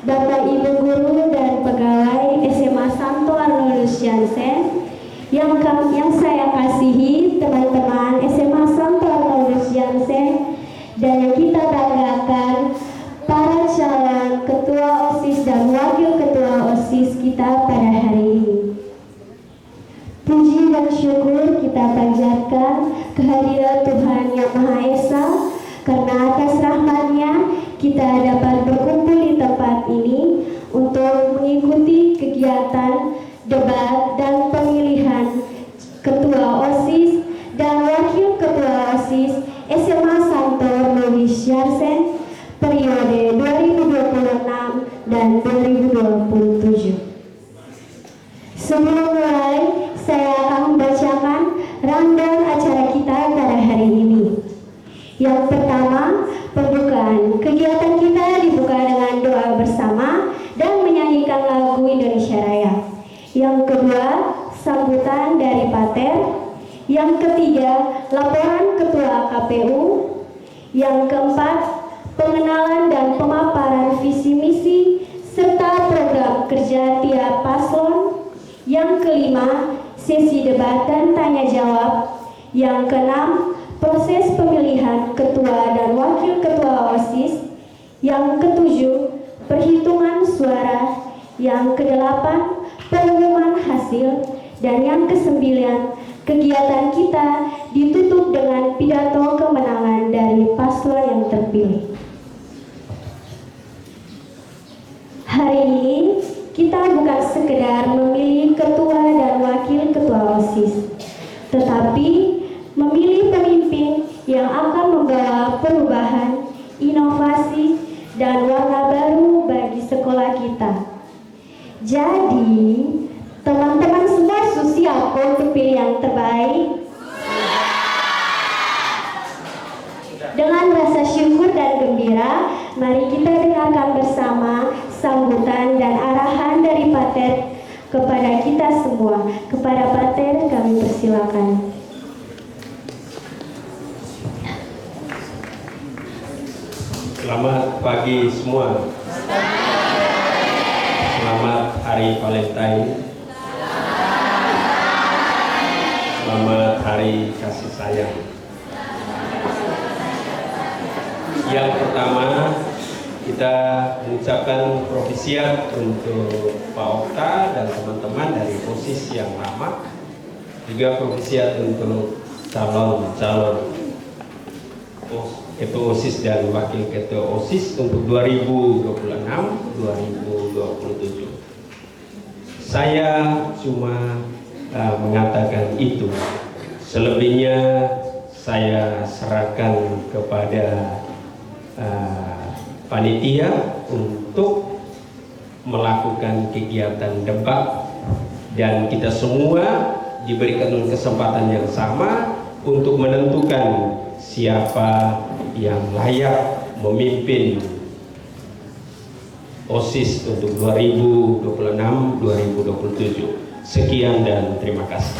Bapak Ibu guru dan pegawai SMA Santo Arnoldus Jansen, yang saya kasihi teman-teman SMA Santo Arnoldus Jansen, dan yang kita banggakan para calon ketua OSIS dan wakil ketua OSIS kita pada hari ini. Puji dan syukur kita panjatkan kehadiran Tuhan Yang Maha Esa, karena atas rahmat-Nya kita dapat berkumpul di tempat ini untuk mengikuti kegiatan debat dan pemilihan ketua OSIS dan wakil ketua OSIS SMA Santo Arnoldus Jansen periode 2026 dan 2027. Sebelum mulai, saya akan membacakan rundown acara kita pada hari ini. Yang pertama, pembukaan. Kegiatan kita dibuka dengan doa bersama dan menyanyikan lagu Indonesia Raya. Yang kedua, sambutan dari Pater. Yang ketiga, laporan Ketua KPU. Yang keempat, pengenalan dan pemaparan visi misi serta program kerja tiap paslon. Yang kelima, sesi debat dan tanya jawab. Yang keenam, proses pemilihan ketua dan wakil ketua OSIS. Yang ketujuh, perhitungan suara. Yang kedelapan, pengumuman hasil. Dan yang kesembilan, kegiatan kita ditutup dengan pidato kemenangan dari paslon yang terpilih. Hari ini kita bukan sekedar memilih ketua dan wakil ketua OSIS, tetapi memilih pemimpin yang akan membawa perubahan, inovasi, dan warna baru bagi sekolah kita. Jadi, teman-teman semua siap untuk pilih yang terbaik? Dengan rasa syukur dan gembira, mari kita dengarkan bersama sambutan dan arahan dari Pater kepada kita semua. Kepada Pater kami persilakan. Selamat pagi semua. Selamat Hari Valentine. Selamat Hari Kasih Sayang. Yang pertama, kita mengucapkan propisiat untuk Pak Okta dan teman-teman dari OSIS yang lama, juga propisiat untuk calon-calon ketua OSIS dan wakil ketua OSIS untuk 2026-2027. Saya cuma mengatakan itu. Selebihnya saya serahkan kepada panitia untuk melakukan kegiatan debat, dan kita semua diberikan kesempatan yang sama untuk menentukan siapa yang layak memimpin OSIS untuk 2026-2027. Sekian dan terima kasih.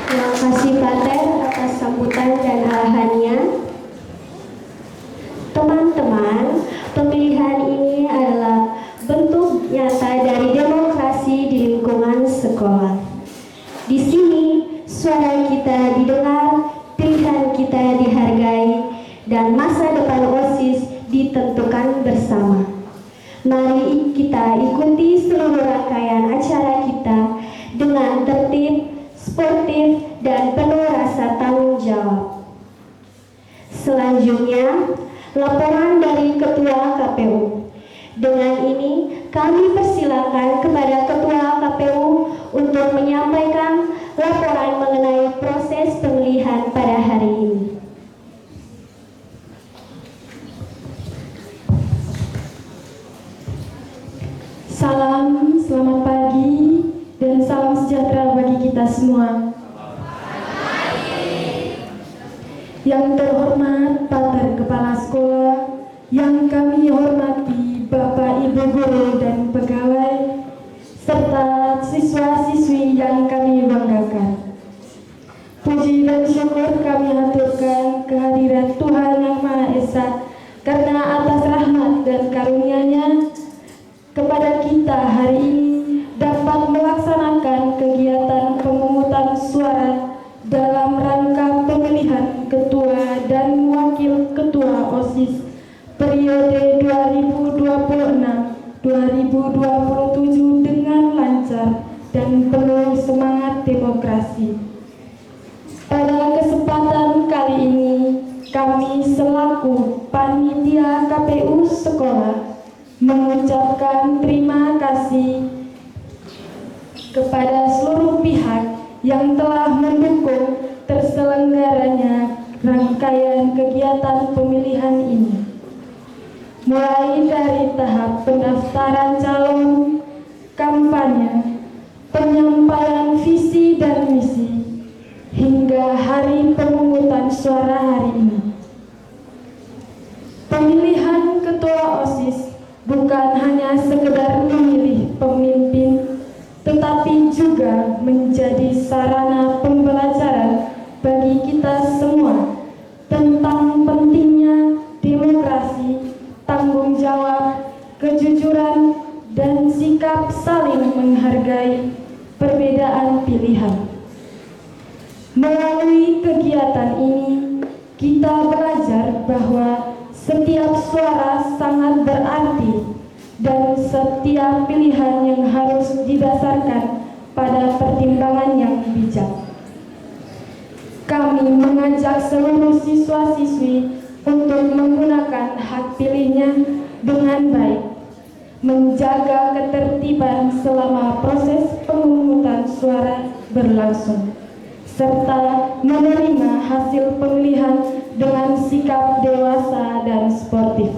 Terima kasih Pater atas sambutan dan arahannya. Teman-teman, pemilihan ini adalah bentuk nyata dari demokrasi di lingkungan sekolah. Di sini suara kita didengar, pilihan kita dihargai, dan masa depan OSIS ditentukan bersama. Mari kita ikuti seluruh rangkaian acara kita dengan tertib, sportif, dan penuh rasa tanggung jawab. Selanjutnya, laporan dari Ketua KPU. Dengan ini, kami persilakan kepada Ketua KPU untuk menyampaikan laporan mengenai proses pemilihan pada hari ini. Salam, selamat pagi, dan salam sejahtera bagi kita semua. Yang terhormat Pater Kepala Sekolah, yang kami hormati Bapak Ibu Guru dan Pegawai, serta siswa-siswi yang kami banggakan. Puji dan syukur kami haturkan kehadiran Tuhan Wakil Ketua OSIS periode 2026-2027 dengan lancar dan penuh semangat demokrasi. Pada kesempatan kali ini, kami selaku panitia KPU sekolah mengucapkan terima kasih kepada seluruh pihak yang telah mendukung terselenggaranya rangkaian kegiatan pemilihan ini. Mulai dari tahap pendaftaran calon, kampanye, penyampaian visi dan misi, hingga hari pemungutan suara hari ini. Pemilihan ketua OSIS bukan hanya sekedar memilih pemimpin, tetapi juga menjadi sarana pembelajaran bagi kita semua tentang pentingnya demokrasi, tanggung jawab, kejujuran, dan sikap saling menghargai perbedaan pilihan. Melalui kegiatan ini, kita belajar bahwa setiap suara sangat berarti dan setiap pilihan yang harus didasarkan pada pertimbangan yang bijak. Kami mengajak seluruh siswa-siswi untuk menggunakan hak pilihnya dengan baik, menjaga ketertiban selama proses pemungutan suara berlangsung, serta menerima hasil pemilihan dengan sikap dewasa dan sportif.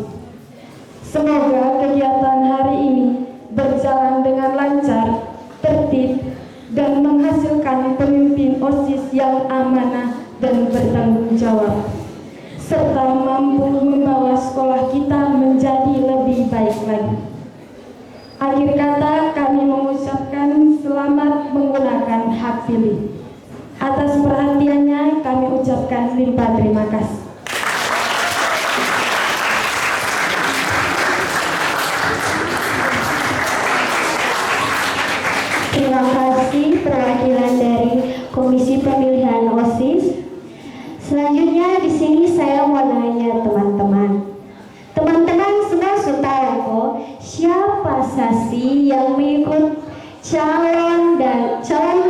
Semoga kegiatan hari ini berjalan dengan lancar, tertib, dan menghasilkan pemimpin OSIS yang amanah dan bertanggung jawab, serta mampu membawa sekolah kita menjadi lebih baik lagi. Akhir kata, kami mengucapkan selamat menggunakan hak pilih. Atas perhatiannya, kami ucapkan limpah terima kasih. Terima kasih perwakilan dari Komisi Pemilihan OSIS. Selanjutnya di sini saya mau nanya teman-teman. Teman-teman semua sudah tahu kok siapa saksi yang mengikut calon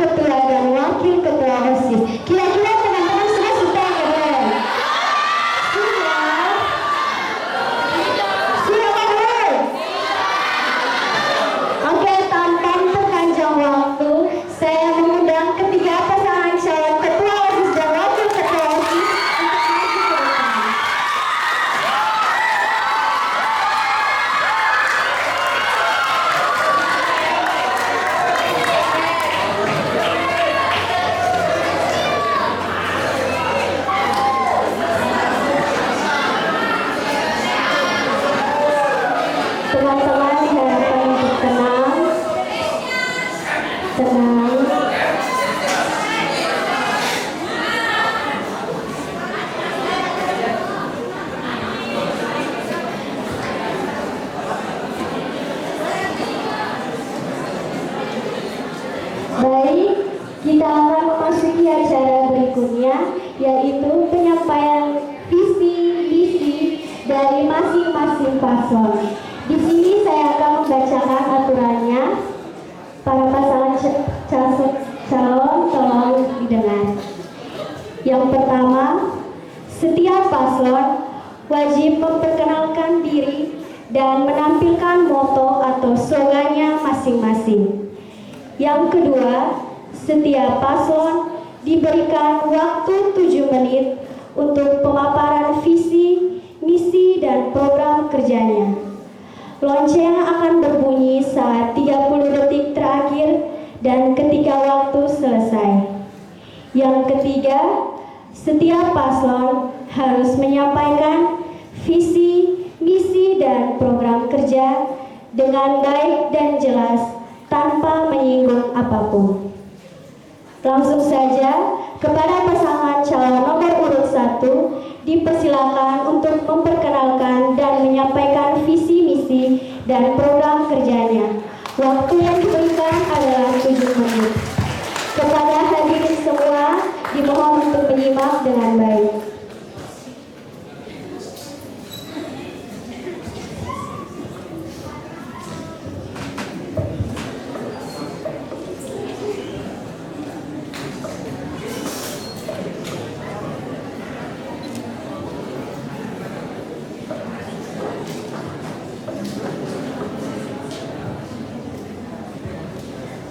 ketua dan wakil ketua OSIS. Kira-kira teman-teman semua sudah kan? Sudah kan? Oke, tanpa memperpanjang waktu, saya mengundang ketiga pasangan calon ketua OSIS dan wakil ketua OSIS untuk maju ke depan. Teman-teman diharapkan untuk tenang. Baik, kita akan memasuki acara berikutnya, yaitu penyampaian visi misi dari masing-masing paslon. Di sini saya akan membacakan aturannya. Para pasangan calon tolong didengar. Yang pertama, setiap paslon wajib memperkenalkan diri dan menampilkan moto atau slogannya masing-masing. Yang kedua, setiap paslon diberikan waktu 7 menit untuk pemaparan visi, misi, dan program kerjanya. Lonceng akan berbunyi saat 30 detik terakhir dan ketika waktu selesai. Yang ketiga, setiap paslon harus menyampaikan visi, misi, dan program kerja dengan baik dan jelas tanpa menyinggung apapun. Langsung saja, kepada pasangan calon nomor urut 1 dipersilakan untuk memperkenalkan dan menyampaikan visi misi dan program kerjanya. Waktu yang diberikan adalah 7 menit. Kepada hadirin semua, dimohon untuk menyimak dengan baik.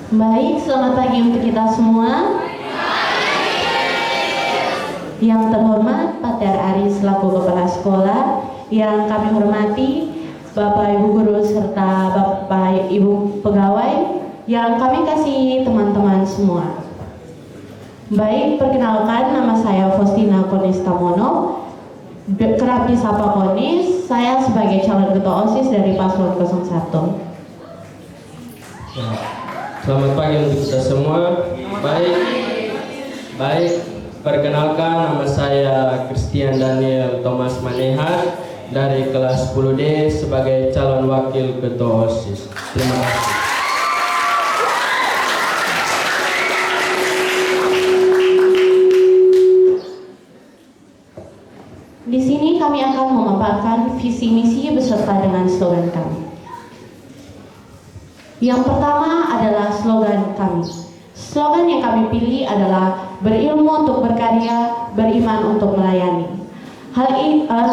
Baik, selamat pagi untuk kita semua. Yang terhormat Pater Aris selaku Kepala Sekolah, yang kami hormati Bapak Ibu Guru serta Bapak Ibu Pegawai, yang kami kasih teman-teman semua. Baik, perkenalkan nama saya Faustina Konistamono, kerap disapa Konis. Saya sebagai calon ketua OSIS dari Paslon 01. Selamat pagi untuk kita semua. Baik, perkenalkan nama saya Christian Daniel Thomas Manehat dari kelas 10D sebagai calon wakil ketua OSIS. Terima kasih. Di sini kami akan memaparkan visi misi beserta dengan slogan kami. Yang pertama adalah slogan kami. Slogan yang kami pilih adalah berilmu untuk berkarya, beriman untuk melayani.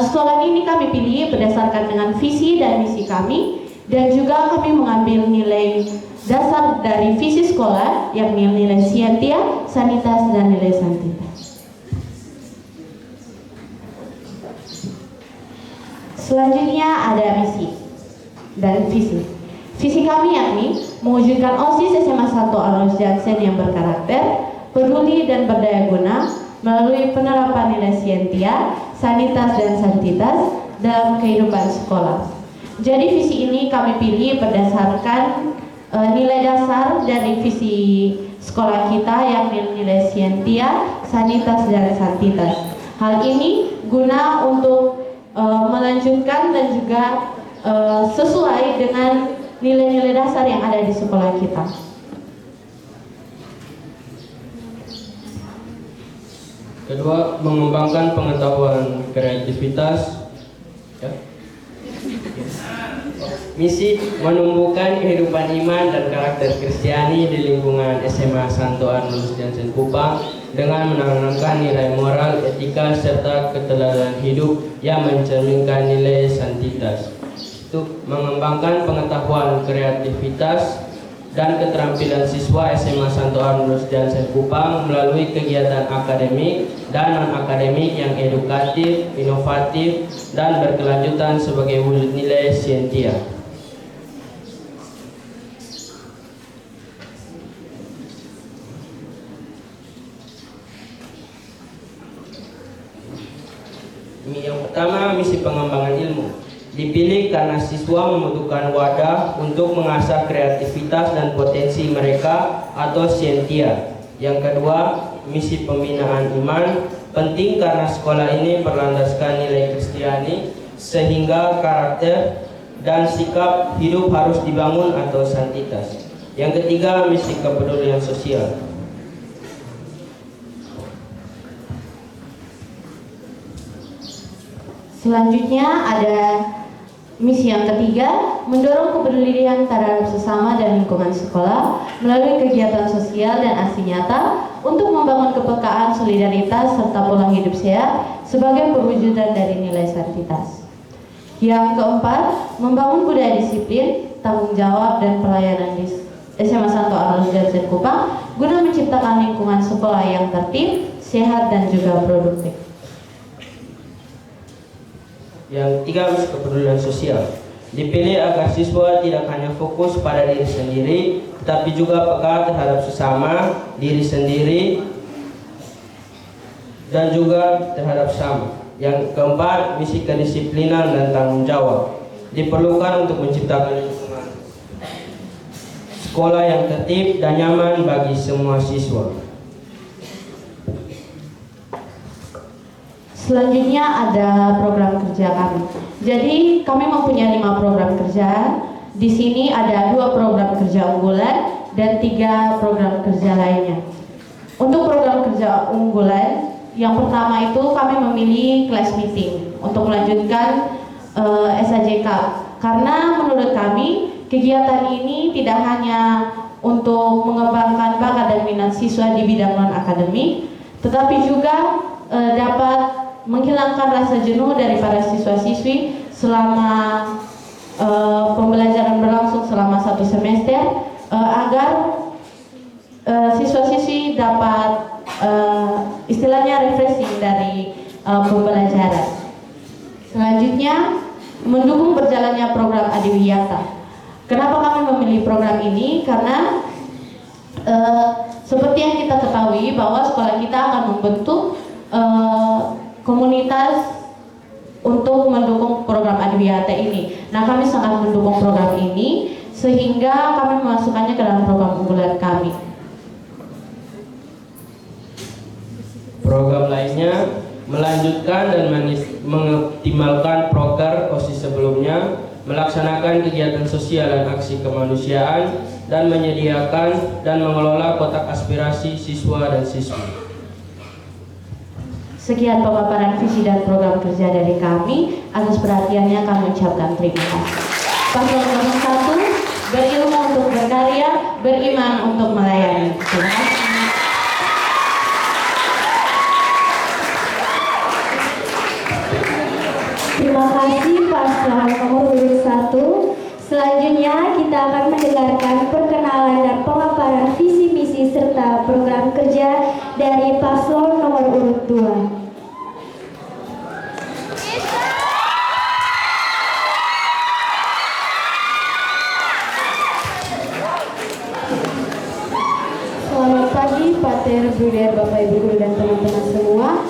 Slogan ini kami pilih berdasarkan dengan visi dan misi kami, dan juga kami mengambil nilai dasar dari visi sekolah, yakni nilai Scientia, Sanitas, dan nilai Santitas. Selanjutnya ada misi dan visi. Visi kami yakni mewujudkan OSIS SMA 1 Alois Jansen yang berkarakter, peduli dan berdaya guna melalui penerapan nilai Scientia, Sanitas dan Santitas dalam kehidupan sekolah. Jadi visi ini kami pilih berdasarkan nilai dasar dari visi sekolah kita, yakni nilai Scientia, Sanitas dan Santitas. Hal ini guna untuk melanjutkan dan juga sesuai dengan nilai-nilai dasar yang ada di sekolah kita. Kedua, mengembangkan pengetahuan kreativitas. Misi menumbuhkan kehidupan iman dan karakter Kristiani di lingkungan SMA Santo Arnolus Jansen Kupang dengan menanamkan nilai moral, etika, serta keteladanan hidup yang mencerminkan nilai santitas. Itu mengembangkan pengetahuan kreativitas dan keterampilan siswa SMA Santo Arnolus Jansen Kupang melalui kegiatan akademik dan non-akademik yang edukatif, inovatif, dan berkelanjutan sebagai wujud nilai Scientia. Yang pertama, misi pengembangan ilmu. Dipilih karena siswa membutuhkan wadah untuk mengasah kreativitas dan potensi mereka atau Scientia. Yang kedua, misi pembinaan iman. Penting karena sekolah ini berlandaskan nilai Kristiani sehingga karakter dan sikap hidup harus dibangun atau santitas. Yang ketiga, misi kepedulian sosial. Selanjutnya ada misi yang ketiga, mendorong kepedulian terhadap sesama dan lingkungan sekolah melalui kegiatan sosial dan aksi nyata untuk membangun kepekaan, solidaritas, serta pola hidup sehat sebagai perwujudan dari nilai santitas. Yang keempat, membangun budaya disiplin, tanggung jawab, dan pelayanan di SMA Santo Arnolus Jansen Kupang guna menciptakan lingkungan sekolah yang tertib, sehat, dan juga produktif. Yang ketiga, misi kepedulian sosial. Dipilih agar siswa tidak hanya fokus pada diri sendiri, tetapi juga peka terhadap sesama, diri sendiri, dan juga terhadap sesama. Yang keempat, misi kedisiplinan dan tanggung jawab. Diperlukan untuk menciptakan lingkungan sekolah yang tertib dan nyaman bagi semua siswa. Selanjutnya ada program kerja kami. Jadi kami mempunyai 5 program kerja. Di sini ada 2 program kerja unggulan dan 3 program kerja lainnya. Untuk program kerja unggulan, yang pertama itu kami memilih class meeting untuk melanjutkan SAJK. Karena menurut kami kegiatan ini tidak hanya untuk mengembangkan bakat dan minat siswa di bidang non-akademik, tetapi juga dapat menghilangkan rasa jenuh dari para siswa-siswi selama pembelajaran berlangsung selama 1 semester agar siswa-siswi dapat istilahnya refreshing dari pembelajaran. Selanjutnya, mendukung berjalannya program Adiwiyata. Kenapa kami memilih program ini? Karena seperti yang kita ketahui bahwa sekolah kita akan membentuk komunitas untuk mendukung program Adiwiyata ini. Nah, kami sangat mendukung program ini sehingga kami memasukkannya ke dalam program unggulan kami. Program lainnya melanjutkan dan mengoptimalkan proker OSIS sebelumnya, melaksanakan kegiatan sosial dan aksi kemanusiaan, dan menyediakan dan mengelola kotak aspirasi siswa dan siswi. Sekian pemaparan visi dan program kerja dari kami. Atas perhatiannya kami ucapkan terima kasih. Paslon nomor 1, berilmu untuk berkarya, beriman untuk melayani. Terima kasih. Terima kasih paslon nomor urut 1. Selanjutnya kita akan mendengarkan perkenalan dan pemaparan visi misi serta program kerja dari paslon nomor urut 2. Selamat pagi Pater, Bruder, Bapak Ibu Guru dan teman-teman semua.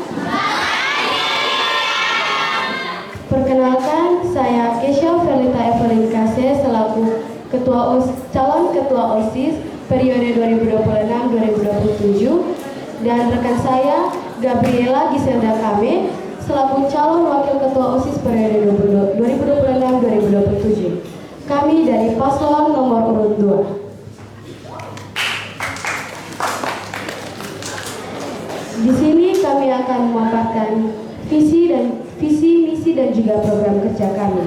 Perkenalkan, saya Kesha Felita Evelyn Kase selaku calon ketua OSIS periode 2026-2027 dan rekan saya Gabriela Giselda Kame selaku calon wakil ketua OSIS periode 2026-2027. Kami dari paslon nomor urut 2. Di sini kami akan memaparkan visi, misi dan juga program kerja kami.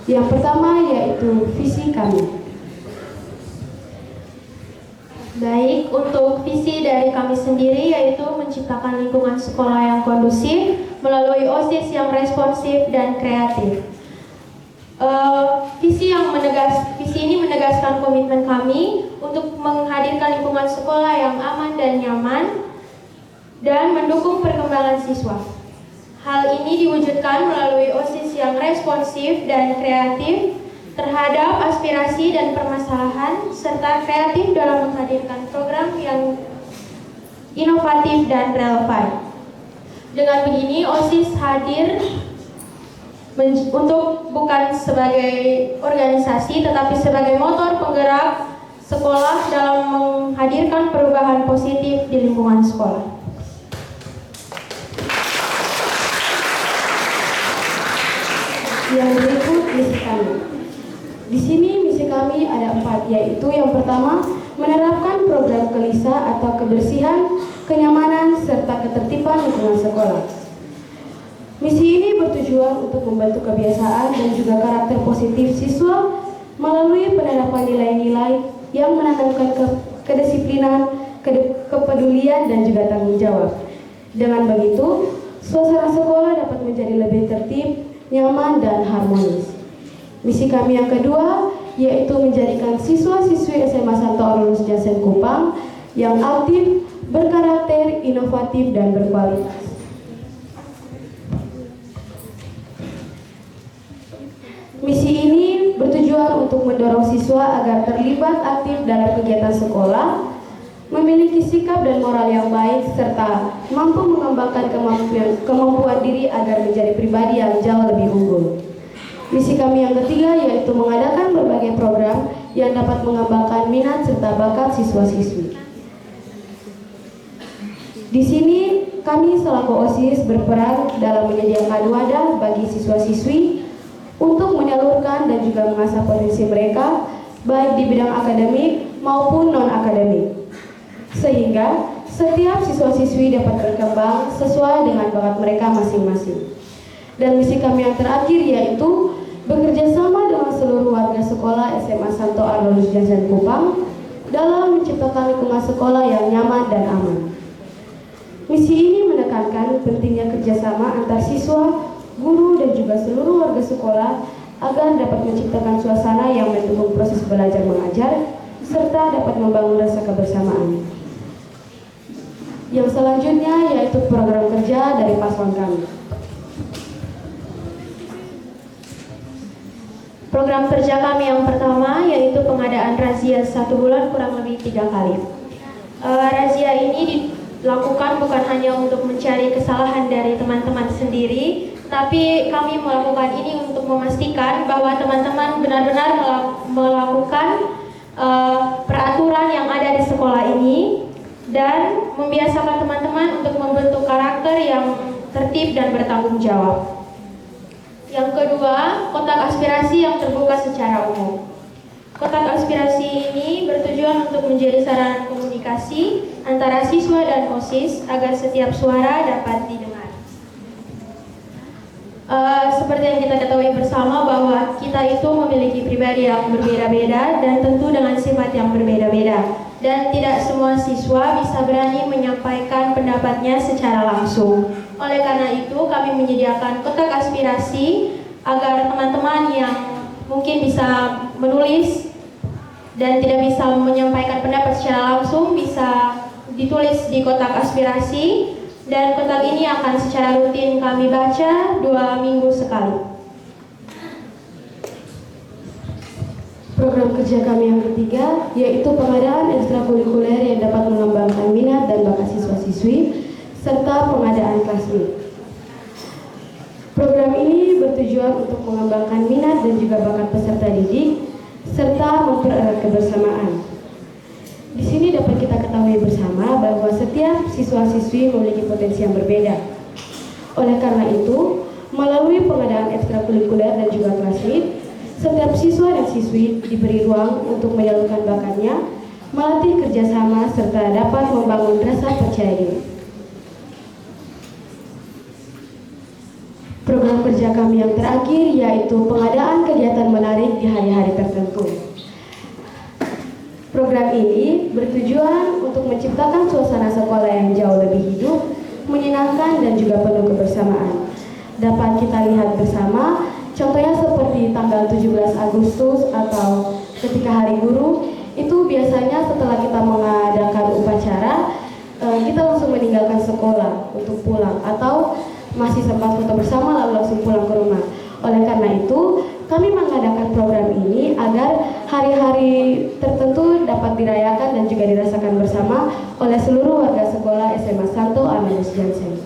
Yang pertama yaitu visi kami. Baik, untuk visi dari kami sendiri yaitu menciptakan lingkungan sekolah yang kondusif melalui OSIS yang responsif dan kreatif. Visi ini menegaskan komitmen kami untuk menghadirkan lingkungan sekolah yang aman dan nyaman dan mendukung perkembangan siswa. Hal ini diwujudkan melalui OSIS yang responsif dan kreatif terhadap aspirasi dan permasalahan, serta kreatif dalam menghadirkan program yang inovatif dan relevan. Dengan begini, OSIS hadir untuk bukan sebagai organisasi, tetapi sebagai motor penggerak sekolah dalam menghadirkan perubahan positif di lingkungan sekolah. Yang berikut misi kami. Di sini misi kami ada 4, yaitu yang pertama, menerapkan program kelisa atau kebersihan, kenyamanan, serta ketertiban lingkungan sekolah. Misi ini bertujuan untuk membentuk kebiasaan dan juga karakter positif siswa melalui penerapan nilai-nilai yang menanamkan kedisiplinan, kepedulian, dan juga tanggung jawab. Dengan begitu, suasana sekolah dapat menjadi lebih tertib, nyaman, dan harmonis. Misi kami yang kedua yaitu menjadikan siswa-siswi SMA Santo Aurelius Jansen Kupang yang aktif, berkarakter, inovatif, dan berkualitas. Misi ini bertujuan untuk mendorong siswa agar terlibat aktif dalam kegiatan sekolah, memiliki sikap dan moral yang baik, serta mampu mengembangkan kemampuan diri agar menjadi pribadi yang jauh lebih unggul. Misi kami yang ketiga yaitu mengadakan berbagai program yang dapat mengembangkan minat serta bakat siswa-siswi. Di sini kami selaku OSIS berperan dalam menyediakan wadah bagi siswa-siswi untuk menyalurkan dan juga mengasah potensi mereka baik di bidang akademik maupun non-akademik, sehingga setiap siswa-siswi dapat berkembang sesuai dengan bakat mereka masing-masing. Dan misi kami yang terakhir yaitu bekerja sama dengan seluruh warga sekolah SMA Santo Aurelius Jansen Kupang dalam menciptakan lingkungan sekolah yang nyaman dan aman. Misi ini menekankan pentingnya kerjasama antar siswa, guru, dan juga seluruh warga sekolah agar dapat menciptakan suasana yang mendukung proses belajar mengajar serta dapat membangun rasa kebersamaan. Yang selanjutnya yaitu program kerja dari paslon kami. Program kerja kami yang pertama yaitu pengadaan razia 1 bulan kurang lebih 3 kali. Razia ini dilakukan bukan hanya untuk mencari kesalahan dari teman-teman sendiri, tapi kami melakukan ini untuk memastikan bahwa teman-teman benar-benar melakukan peraturan yang ada di sekolah ini dan membiasakan teman-teman untuk membentuk karakter yang tertib dan bertanggung jawab. Yang kedua, kotak aspirasi yang terbuka secara umum. Kotak aspirasi ini bertujuan untuk menjadi sarana komunikasi antara siswa dan OSIS agar setiap suara dapat didengar. Seperti yang kita ketahui bersama bahwa kita itu memiliki pribadi yang berbeda-beda dan tentu dengan sifat yang berbeda-beda. Dan tidak semua siswa bisa berani menyampaikan pendapatnya secara langsung. Oleh karena itu, kami menyediakan kotak aspirasi agar teman-teman yang mungkin bisa menulis dan tidak bisa menyampaikan pendapat secara langsung bisa ditulis di kotak aspirasi, dan kotak ini akan secara rutin kami baca 2 minggu sekali. Program kerja kami yang ketiga yaitu pengadaan ekstrakurikuler yang dapat mengembangkan minat dan bakat siswa-siswi serta pengadaan classmate. Program ini bertujuan untuk mengembangkan minat dan juga bakat peserta didik serta mempererat kebersamaan. Di sini dapat kita ketahui bersama bahwa setiap siswa-siswi memiliki potensi yang berbeda. Oleh karena itu, melalui pengadaan ekstrakurikuler dan juga classmate, setiap siswa dan siswi diberi ruang untuk menyalurkan bakatnya, melatih kerjasama, serta dapat membangun rasa percaya diri. Program kerja kami yang terakhir yaitu pengadaan kegiatan menarik di hari-hari tertentu. Program ini bertujuan untuk menciptakan suasana sekolah yang jauh lebih hidup, menyenangkan, dan juga penuh kebersamaan. Dapat kita lihat bersama, contohnya seperti tanggal 17 Agustus atau ketika Hari Guru, itu biasanya setelah kita mengadakan upacara, kita langsung meninggalkan sekolah untuk pulang atau masih sempat foto bersama lalu langsung pulang ke rumah. Oleh karena itu, kami mengadakan program ini agar hari-hari tertentu dapat dirayakan dan juga dirasakan bersama oleh seluruh warga sekolah SMA Santo Amandus Jansen.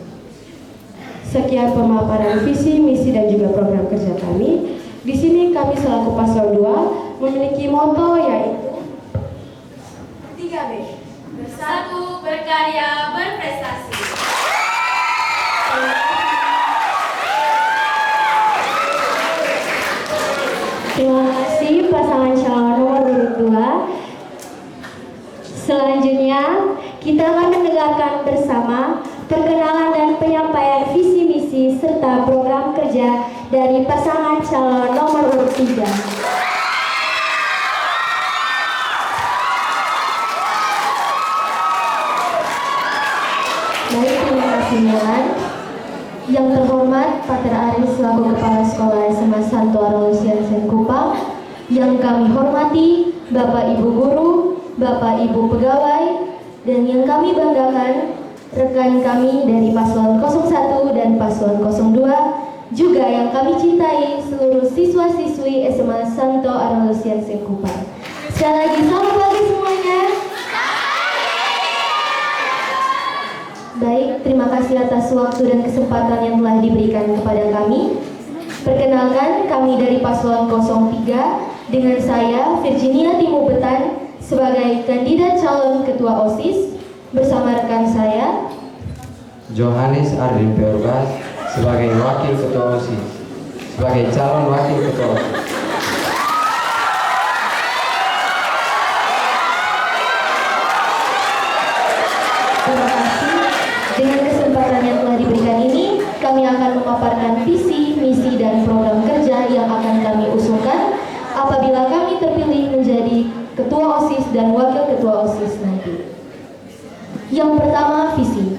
Sekian pemaparan visi, misi, dan juga program kerja kami. Di sini kami selaku paslon 2 memiliki moto yaitu 3B. Bersatu, berkarya, berprestasi. Terima kasih pasangan calon nomor urut 2. Selanjutnya, kita akan mendengarkan bersama perkenalan dan penyampaian visi misi serta program kerja dari pasangan calon nomor urut 3. Baik, terima kasih Milan. Yang terhormat Pater Aris selaku Kepala Sekolah SMA Santo Arolus Jansen Kupang, yang kami hormati Bapak Ibu Guru, Bapak Ibu Pegawai, dan yang kami banggakan rekan kami dari Paslon 01 dan Paslon 02, juga yang kami cintai seluruh siswa-siswi SMA Santo Arolus Jansen Kupang. Sekali lagi selamat pagi semuanya. Baik, terima kasih atas waktu dan kesempatan yang telah diberikan kepada kami. Perkenalkan, kami dari Paslon 03 dengan saya Virginia Timubetan sebagai kandidat calon ketua OSIS bersama rekan saya Johannes Ardin Peorbas sebagai wakil ketua OSIS, sebagai calon wakil ketua OSIS. Terima kasih. Dengan kesempatan yang telah diberikan ini, kami akan memaparkan visi, misi, dan program kerja yang akan kami usungkan apabila kami terpilih menjadi ketua OSIS dan wakil ketua OSIS nanti. Yang pertama, visi.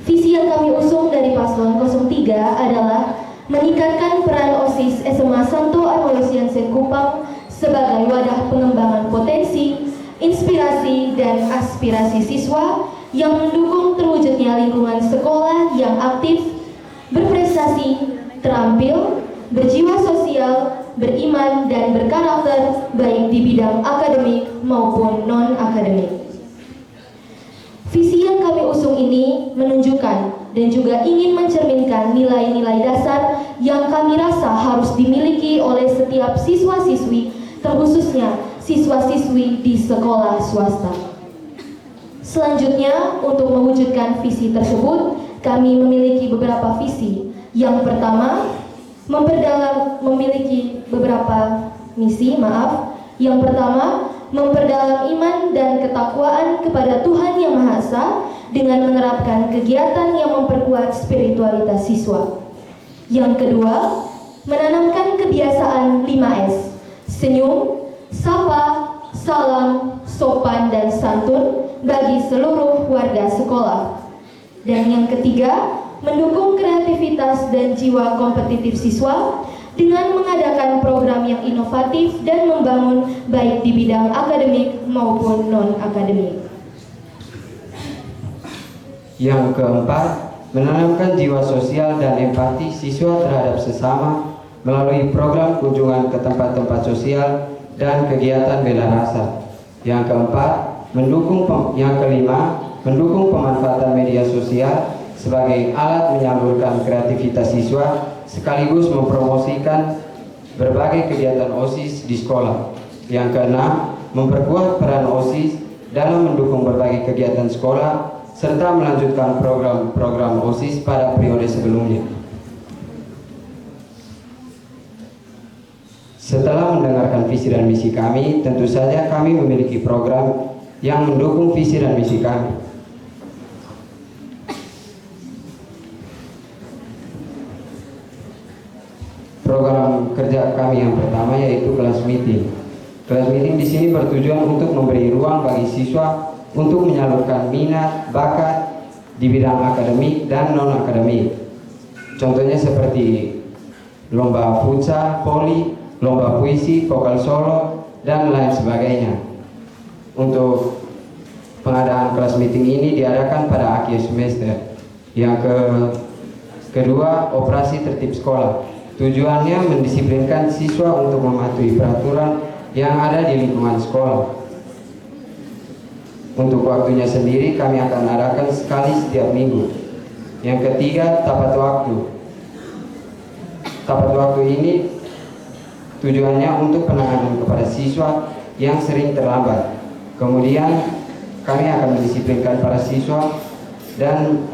Visi yang kami usung dari Paslon 03 adalah meningkatkan peran OSIS SMA Santo Arolus Jansen Kupang sebagai wadah pengembangan potensi, inspirasi, dan aspirasi siswa yang mendukung terwujudnya lingkungan sekolah yang aktif, berprestasi, terampil, berjiwa sosial, beriman, dan berkarakter baik di bidang akademik maupun non-akademik. Visi yang kami usung ini menunjukkan dan juga ingin mencerminkan nilai-nilai dasar yang kami rasa harus dimiliki oleh setiap siswa-siswi, terkhususnya siswa-siswi di sekolah swasta. Selanjutnya, untuk mewujudkan visi tersebut, kami memiliki beberapa visi. Yang pertama, memiliki beberapa misi, Yang pertama, memperdalam iman dan ketakwaan kepada Tuhan Yang Maha Esa dengan menerapkan kegiatan yang memperkuat spiritualitas siswa. Yang kedua, menanamkan kebiasaan 5S: senyum, sapa, salam, sopan, dan santun bagi seluruh warga sekolah. Dan yang ketiga, mendukung kreativitas dan jiwa kompetitif siswa dengan mengadakan program yang inovatif dan membangun baik di bidang akademik maupun non-akademik. Yang keempat, menanamkan jiwa sosial dan empati siswa terhadap sesama melalui program kunjungan ke tempat-tempat sosial dan kegiatan bela rasa. Yang kelima, mendukung pemanfaatan media sosial sebagai alat menyalurkan kreativitas siswa sekaligus mempromosikan berbagai kegiatan OSIS di sekolah. Yang keenam, memperkuat peran OSIS dalam mendukung berbagai kegiatan sekolah serta melanjutkan program-program OSIS pada periode sebelumnya. Setelah mendengarkan visi dan misi kami, tentu saja kami memiliki program yang mendukung visi dan misi kami. Program kerja kami yang pertama yaitu kelas meeting. Kelas meeting di sini bertujuan untuk memberi ruang bagi siswa untuk menyalurkan minat, bakat di bidang akademik dan non-akademik. Contohnya seperti lomba futsal, voli, lomba puisi, vokal solo, dan lain sebagainya. Untuk pengadaan kelas meeting ini diadakan pada akhir semester. Yang kedua, operasi tertib sekolah. Tujuannya mendisiplinkan siswa untuk mematuhi peraturan yang ada di lingkungan sekolah. Untuk waktunya sendiri kami akan adakan sekali setiap minggu. Yang ketiga, tapat waktu. Tapat waktu ini tujuannya untuk penanganan kepada siswa yang sering terlambat. Kemudian kami akan mendisiplinkan para siswa dan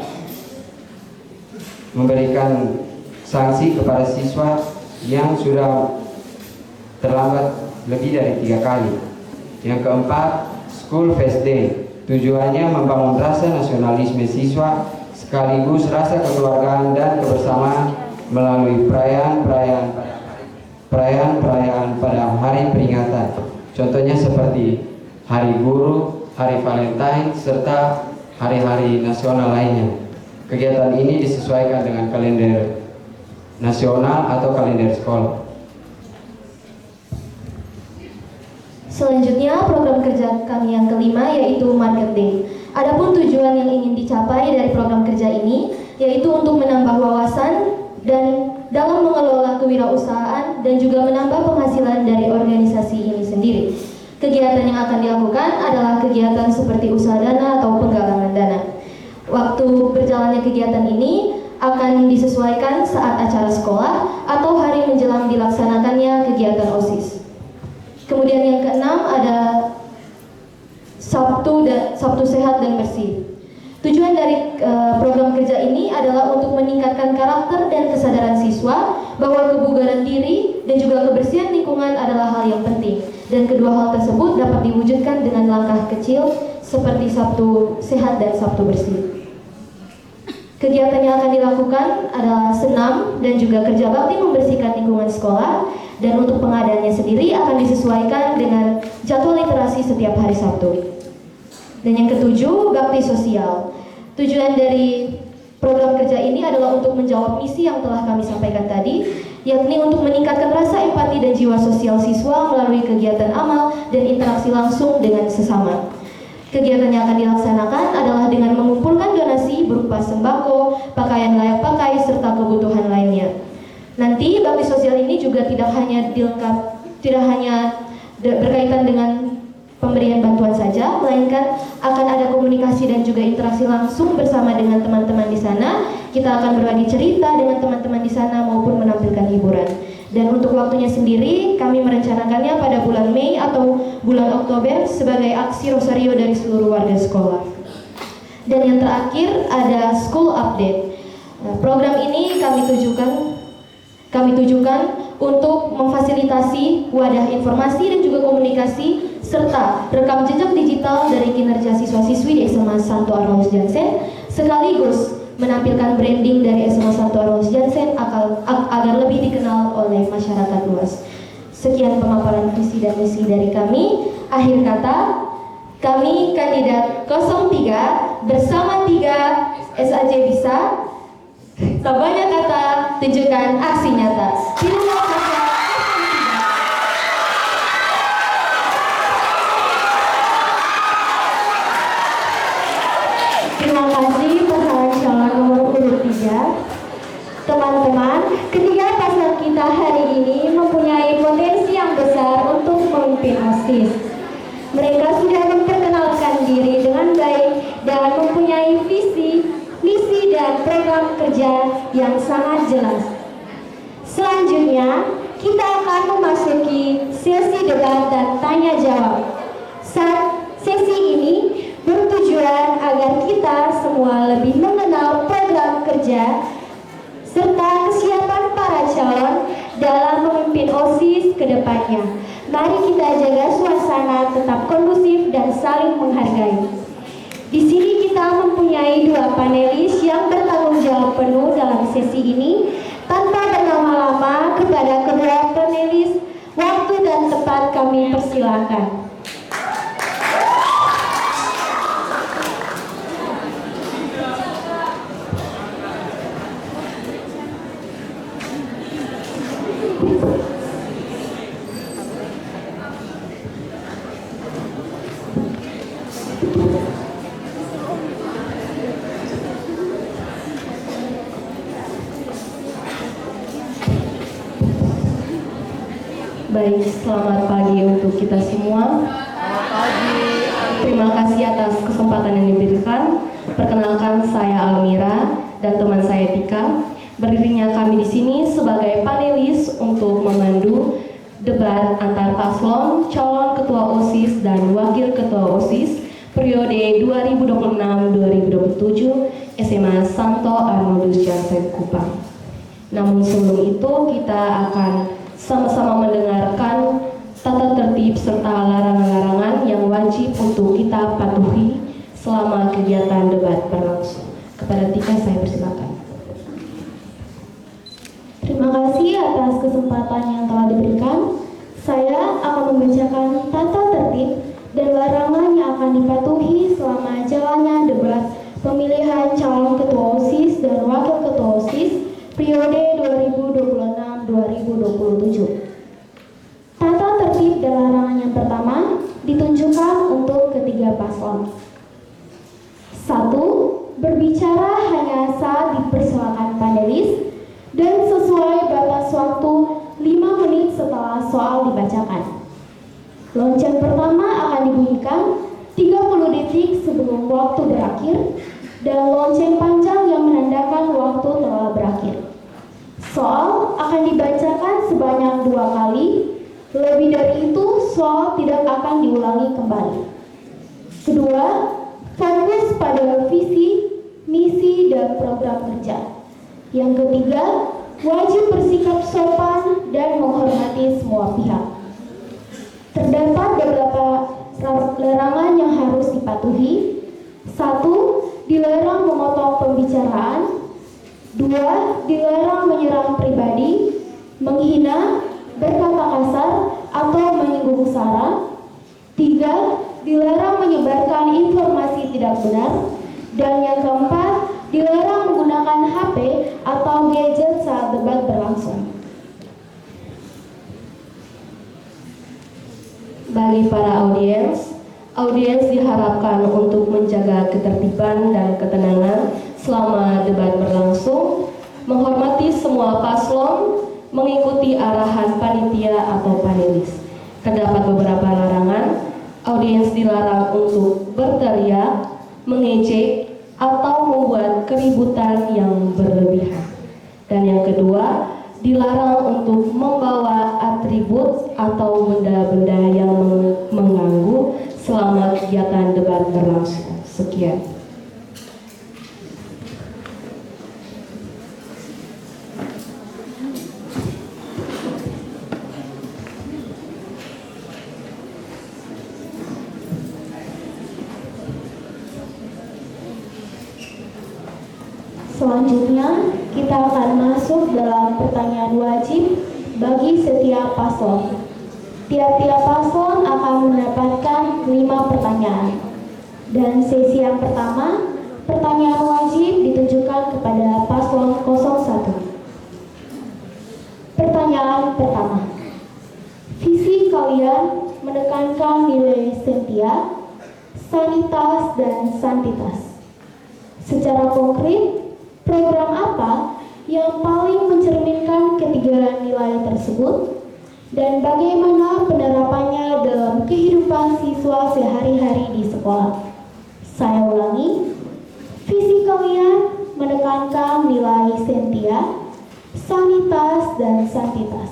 memberikan sanksi kepada siswa yang sudah terlambat lebih dari 3 kali. Yang keempat, School Fest Day. Tujuannya membangun rasa nasionalisme siswa sekaligus rasa kekeluargaan dan kebersamaan melalui perayaan pada hari peringatan. Contohnya seperti Hari Guru, Hari Valentine, serta hari-hari nasional lainnya. Kegiatan ini disesuaikan dengan kalender nasional atau kalender sekolah. Selanjutnya, program kerja kami yang kelima yaitu Market Day. Adapun tujuan yang ingin dicapai dari program kerja ini yaitu untuk menambah wawasan dan dalam mengelola kewirausahaan dan juga menambah penghasilan dari organisasi ini sendiri. Kegiatan yang akan dilakukan adalah kegiatan seperti usaha dana atau penggalangan dana. Waktu berjalannya kegiatan ini akan disesuaikan saat acara sekolah atau hari menjelang dilaksanakannya kegiatan OSIS. Kemudian yang keenam ada Sabtu Sehat dan Bersih. Tujuan dari program kerja ini adalah untuk meningkatkan karakter dan kesadaran siswa bahwa kebugaran diri dan juga kebersihan lingkungan adalah hal yang penting. Dan kedua hal tersebut dapat diwujudkan dengan langkah kecil seperti Sabtu Sehat dan Sabtu Bersih. Kegiatan yang akan dilakukan adalah senam dan juga kerja bakti membersihkan lingkungan sekolah, dan untuk pengadaannya sendiri akan disesuaikan dengan jadwal literasi setiap hari Sabtu. Dan yang ketujuh, bakti sosial. Tujuan dari Program kerja ini adalah untuk menjawab misi yang telah kami sampaikan tadi, yakni untuk meningkatkan rasa empati dan jiwa sosial siswa melalui kegiatan amal dan interaksi langsung dengan sesama. Kegiatan yang akan dilaksanakan adalah dengan mengumpulkan donasi berupa sembako, pakaian layak pakai, serta kebutuhan lainnya. Nanti bakti sosial ini juga tidak hanya berkaitan dengan pemberian bantuan saja, melainkan akan ada komunikasi dan juga interaksi langsung bersama dengan teman-teman di sana. Kita akan berbagi cerita dengan teman-teman di sana maupun menampilkan hiburan. Dan untuk waktunya sendiri, kami merencanakannya pada bulan Mei atau bulan Oktober sebagai aksi rosario dari seluruh warga sekolah. Dan yang terakhir ada school update. Program ini kami tujukan untuk memfasilitasi wadah informasi dan juga komunikasi serta rekam jejak digital dari kinerja siswa-siswi di SMA Santo Alois Jansen, sekaligus menampilkan branding dari SMA Santo Alois Jansen agar lebih dikenal oleh masyarakat luas. Sekian pemaparan visi dan misi dari kami. Akhir kata, kami kandidat 03 bersama 3 SAJ Bisa. Tak banyak kata, tunjukkan aksi nyata. Terima kasih. Terima kasih pasangan calon nomor urut 3. Teman-teman, ketiga pasangan kita hari ini mempunyai potensi yang besar untuk memimpin OSIS. Mereka sudah memperkenalkan diri dengan baik dan mempunyai visi, misi dan program kerja yang sangat jelas. Selanjutnya, kita akan memasuki sesi debat dan tanya jawab. Sesi ini bertujuan agar kita semua lebih mengenal program kerja serta kesiapan para calon dalam memimpin OSIS ke depannya. Mari kita jaga suasana tetap kondusif dan saling menghargai. Di sini kita mempunyai 2 panelis yang bertanggung jawab penuh dalam sesi ini. Tanpa berlama-lama, kepada kedua panelis, waktu dan tempat kami persilakan. Baik, selamat pagi untuk kita semua. Terima kasih atas kesempatan yang diberikan. Perkenalkan, saya Almira dan teman saya Tika. Berdirinya kami di sini sebagai panelis untuk memandu debat antar paslon, calon ketua OSIS dan wakil ketua OSIS periode 2026-2027 SMA Santo Arnoldus Jansen Kupang. Namun sebelum itu kita akan sama-sama mendengarkan tata tertib serta larangan-larangan yang wajib untuk kita patuhi selama kegiatan debat berlangsung. Kepada Tika saya persilakan. Terima kasih atas kesempatan yang telah diberikan. Saya akan membacakan tata tertib dan larangan yang akan dipatuhi selama jalannya debat pemilihan calon ketua OSIS dan wakil ketua OSIS periode 2026-2027. Tata tertib dan larangan yang pertama ditunjukkan untuk ketiga paslon. 1. Berbicara hanya saat dipersilakan panelis dan sesuai batas waktu 5 menit setelah soal dibacakan. Lonceng pertama akan dibunyikan 30 detik sebelum waktu berakhir dan lonceng panjang yang menandakan waktu telah berakhir. Soal akan dibacakan sebanyak 2 kali, lebih dari itu soal tidak akan diulangi kembali. Kedua, fokus pada visi, misi, dan program kerja. Yang ketiga, wajib bersikap sopan dan menghormati semua pihak. Terdapat beberapa larangan yang harus dipatuhi. 1. Dilarang memotong pembicaraan. 2. Dilarang menyerang pribadi, menghina, berkata kasar, atau menyinggung sara. 3. Dilarang menyebarkan informasi tidak benar. Dan yang keempat, dilarang menggunakan atau gadget saat debat berlangsung. Bagi para audiens diharapkan untuk menjaga ketertiban dan ketenangan selama debat berlangsung, menghormati semua paslon, mengikuti arahan panitia atau panelis. Terdapat beberapa larangan. Audiens dilarang untuk berteriak, mengejek, atau membuat keributan yang berlebihan. Dan yang kedua, dilarang untuk membawa atribut atau benda-benda yang mengganggu selama kegiatan debat berlangsung. Sekian. Selanjutnya, kita akan masuk dalam pertanyaan wajib bagi setiap paslon. Tiap-tiap paslon akan mendapatkan 5 pertanyaan. Dan sesi yang pertama, pertanyaan wajib ditujukan kepada paslon 01. Pertanyaan pertama. Visi kalian menekankan nilai setia, sanitas, dan santitas. Secara konkret, program apa yang paling mencerminkan ketiga nilai tersebut dan bagaimana penerapannya dalam kehidupan siswa sehari-hari di sekolah? Saya ulangi, visi kalian menekankan nilai setia, sanitas, dan santitas.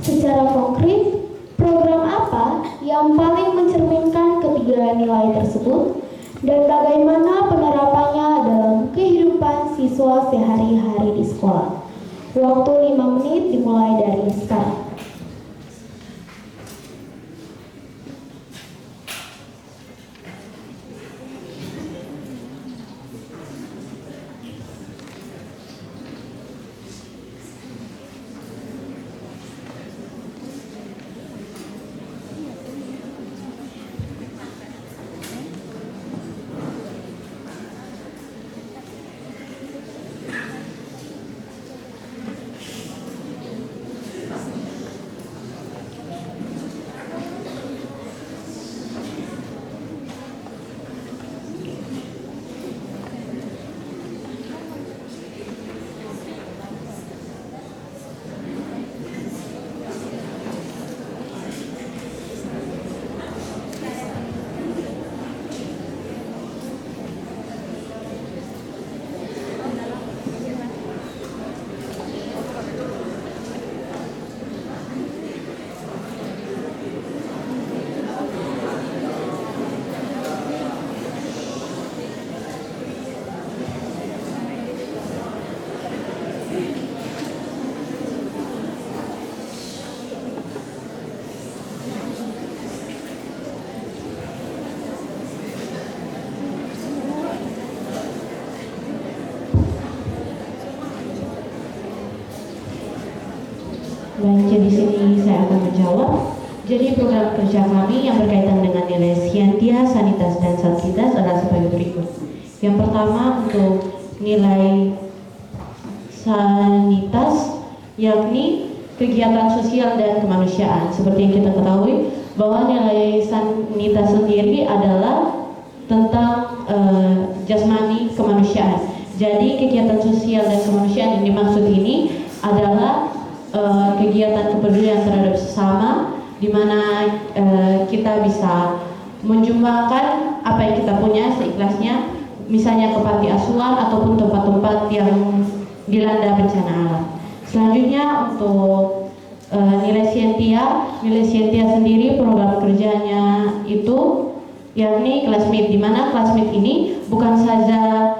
Secara konkret, program apa yang paling mencerminkan ketiga nilai tersebut dan bagaimana penerapannya dalam kehidupan siswa sehari-hari di sekolah? Waktu 5 menit dimulai dari sekarang. Baik, jadi sini saya akan menjawab. Jadi program kerja kami yang berkaitan dengan nilai scientia, sanitas, dan santitas adalah sebagai berikut. Yang pertama untuk nilai sanitas, yakni kegiatan sosial dan kemanusiaan. Seperti yang kita ketahui bahwa nilai sanitas sendiri adalah tentang jasmani kemanusiaan. Jadi kegiatan sosial dan kemanusiaan yang dimaksud ini adalah kegiatan kepedulian terhadap sesama, di mana kita bisa menjumbangkan apa yang kita punya seikhlasnya, misalnya ke panti asuhan ataupun tempat-tempat yang dilanda bencana alam. Selanjutnya untuk nilai scientia sendiri program kerjanya itu yakni classmate, di mana classmate ini bukan saja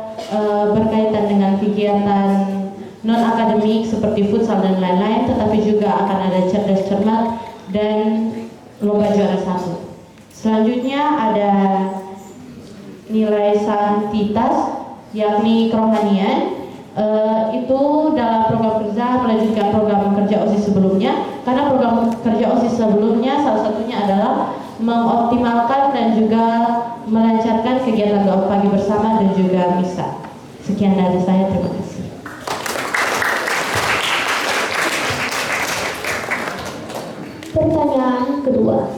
berkaitan dengan kegiatan non-akademik seperti futsal dan lain-lain, tetapi juga akan ada cerdas cermat dan lomba juara 1. Selanjutnya ada nilai santitas, yakni kerohanian. Itu dalam program kerja melanjutkan program kerja OSIS sebelumnya, karena program kerja OSIS sebelumnya salah satunya adalah mengoptimalkan dan juga melancarkan kegiatan doa pagi bersama dan juga misa. Sekian dari saya, terima kasih. kedua.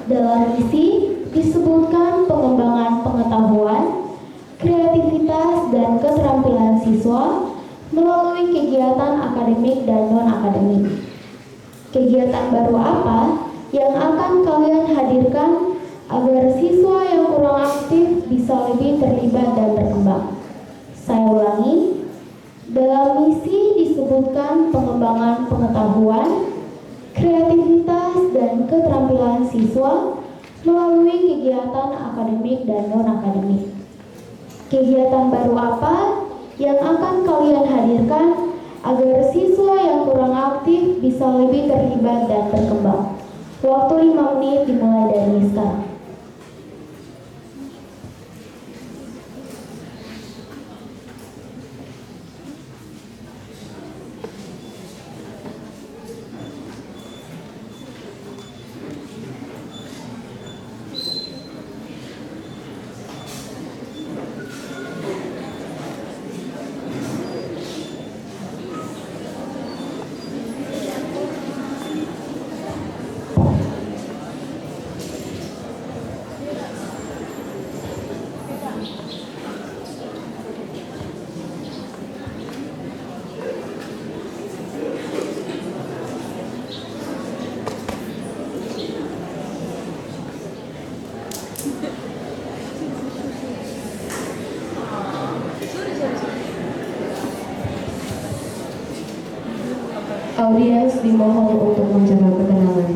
Dalam misi disebutkan pengembangan pengetahuan, kreativitas, dan keterampilan siswa melalui kegiatan akademik dan non-akademik. Kegiatan baru apa yang akan kalian hadirkan agar siswa yang kurang aktif bisa lebih terlibat dan berkembang? Saya ulangi, dalam misi disebutkan pengembangan pengetahuan, kreativitas, dan keterampilan siswa melalui kegiatan akademik dan non-akademik. Kegiatan baru apa yang akan kalian hadirkan agar siswa yang kurang aktif bisa lebih terlibat dan berkembang? Waktu 5 menit dimulai dari sekarang. Audiens dimohon untuk menjaga ketenangan.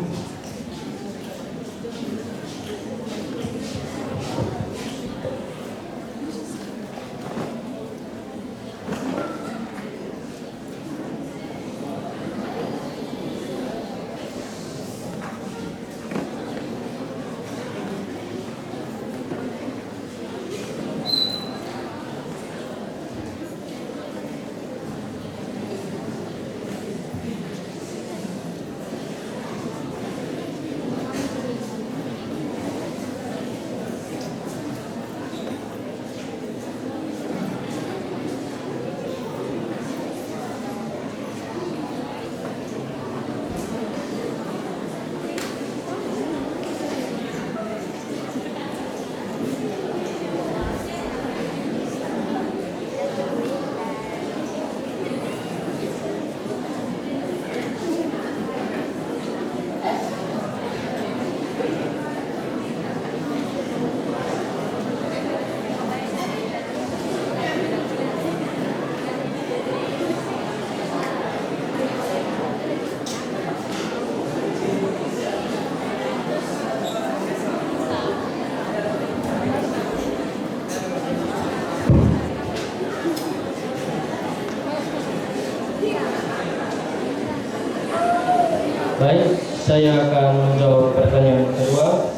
Baik, saya akan menjawab pertanyaan kedua.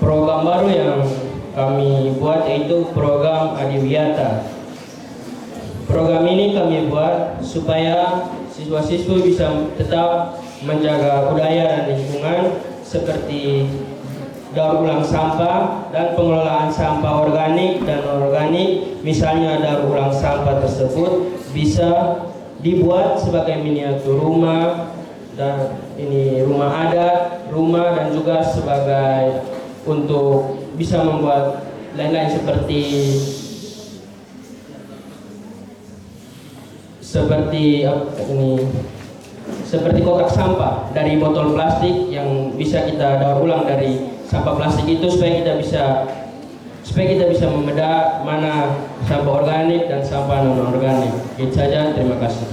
Program baru yang kami buat yaitu program Adiwiyata. Program ini kami buat supaya siswa-siswi bisa tetap menjaga budaya dan lingkungan seperti daur ulang sampah dan pengelolaan sampah organik dan non-organik. Misalnya daur ulang sampah tersebut bisa dibuat sebagai miniatur rumah, dan ini rumah adat, rumah, dan juga sebagai untuk bisa membuat lain-lain seperti kotak sampah dari botol plastik yang bisa kita daur ulang dari sampah plastik itu supaya kita bisa membedah mana sampah organik dan sampah non organik. Itu saja, terima kasih.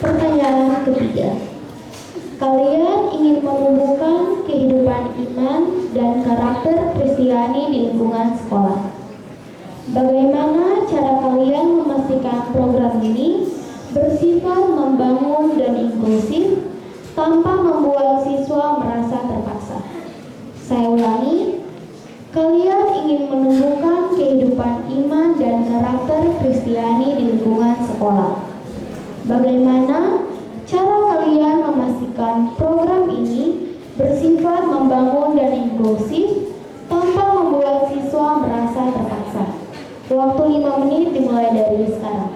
Pertanyaan ketiga, kalian ingin menumbuhkan kehidupan iman dan karakter Kristiani di lingkungan sekolah. Bagaimana cara kalian memastikan program ini bersifat membangun dan inklusif tanpa membuat siswa merasa terpaksa? Saya ulangi, kalian ingin menumbuhkan kehidupan iman dan karakter Kristiani di lingkungan sekolah. Bagaimana cara kalian memastikan program ini bersifat membangun dan inklusif tanpa membuat siswa merasa terpaksa? Waktu 5 menit dimulai dari sekarang.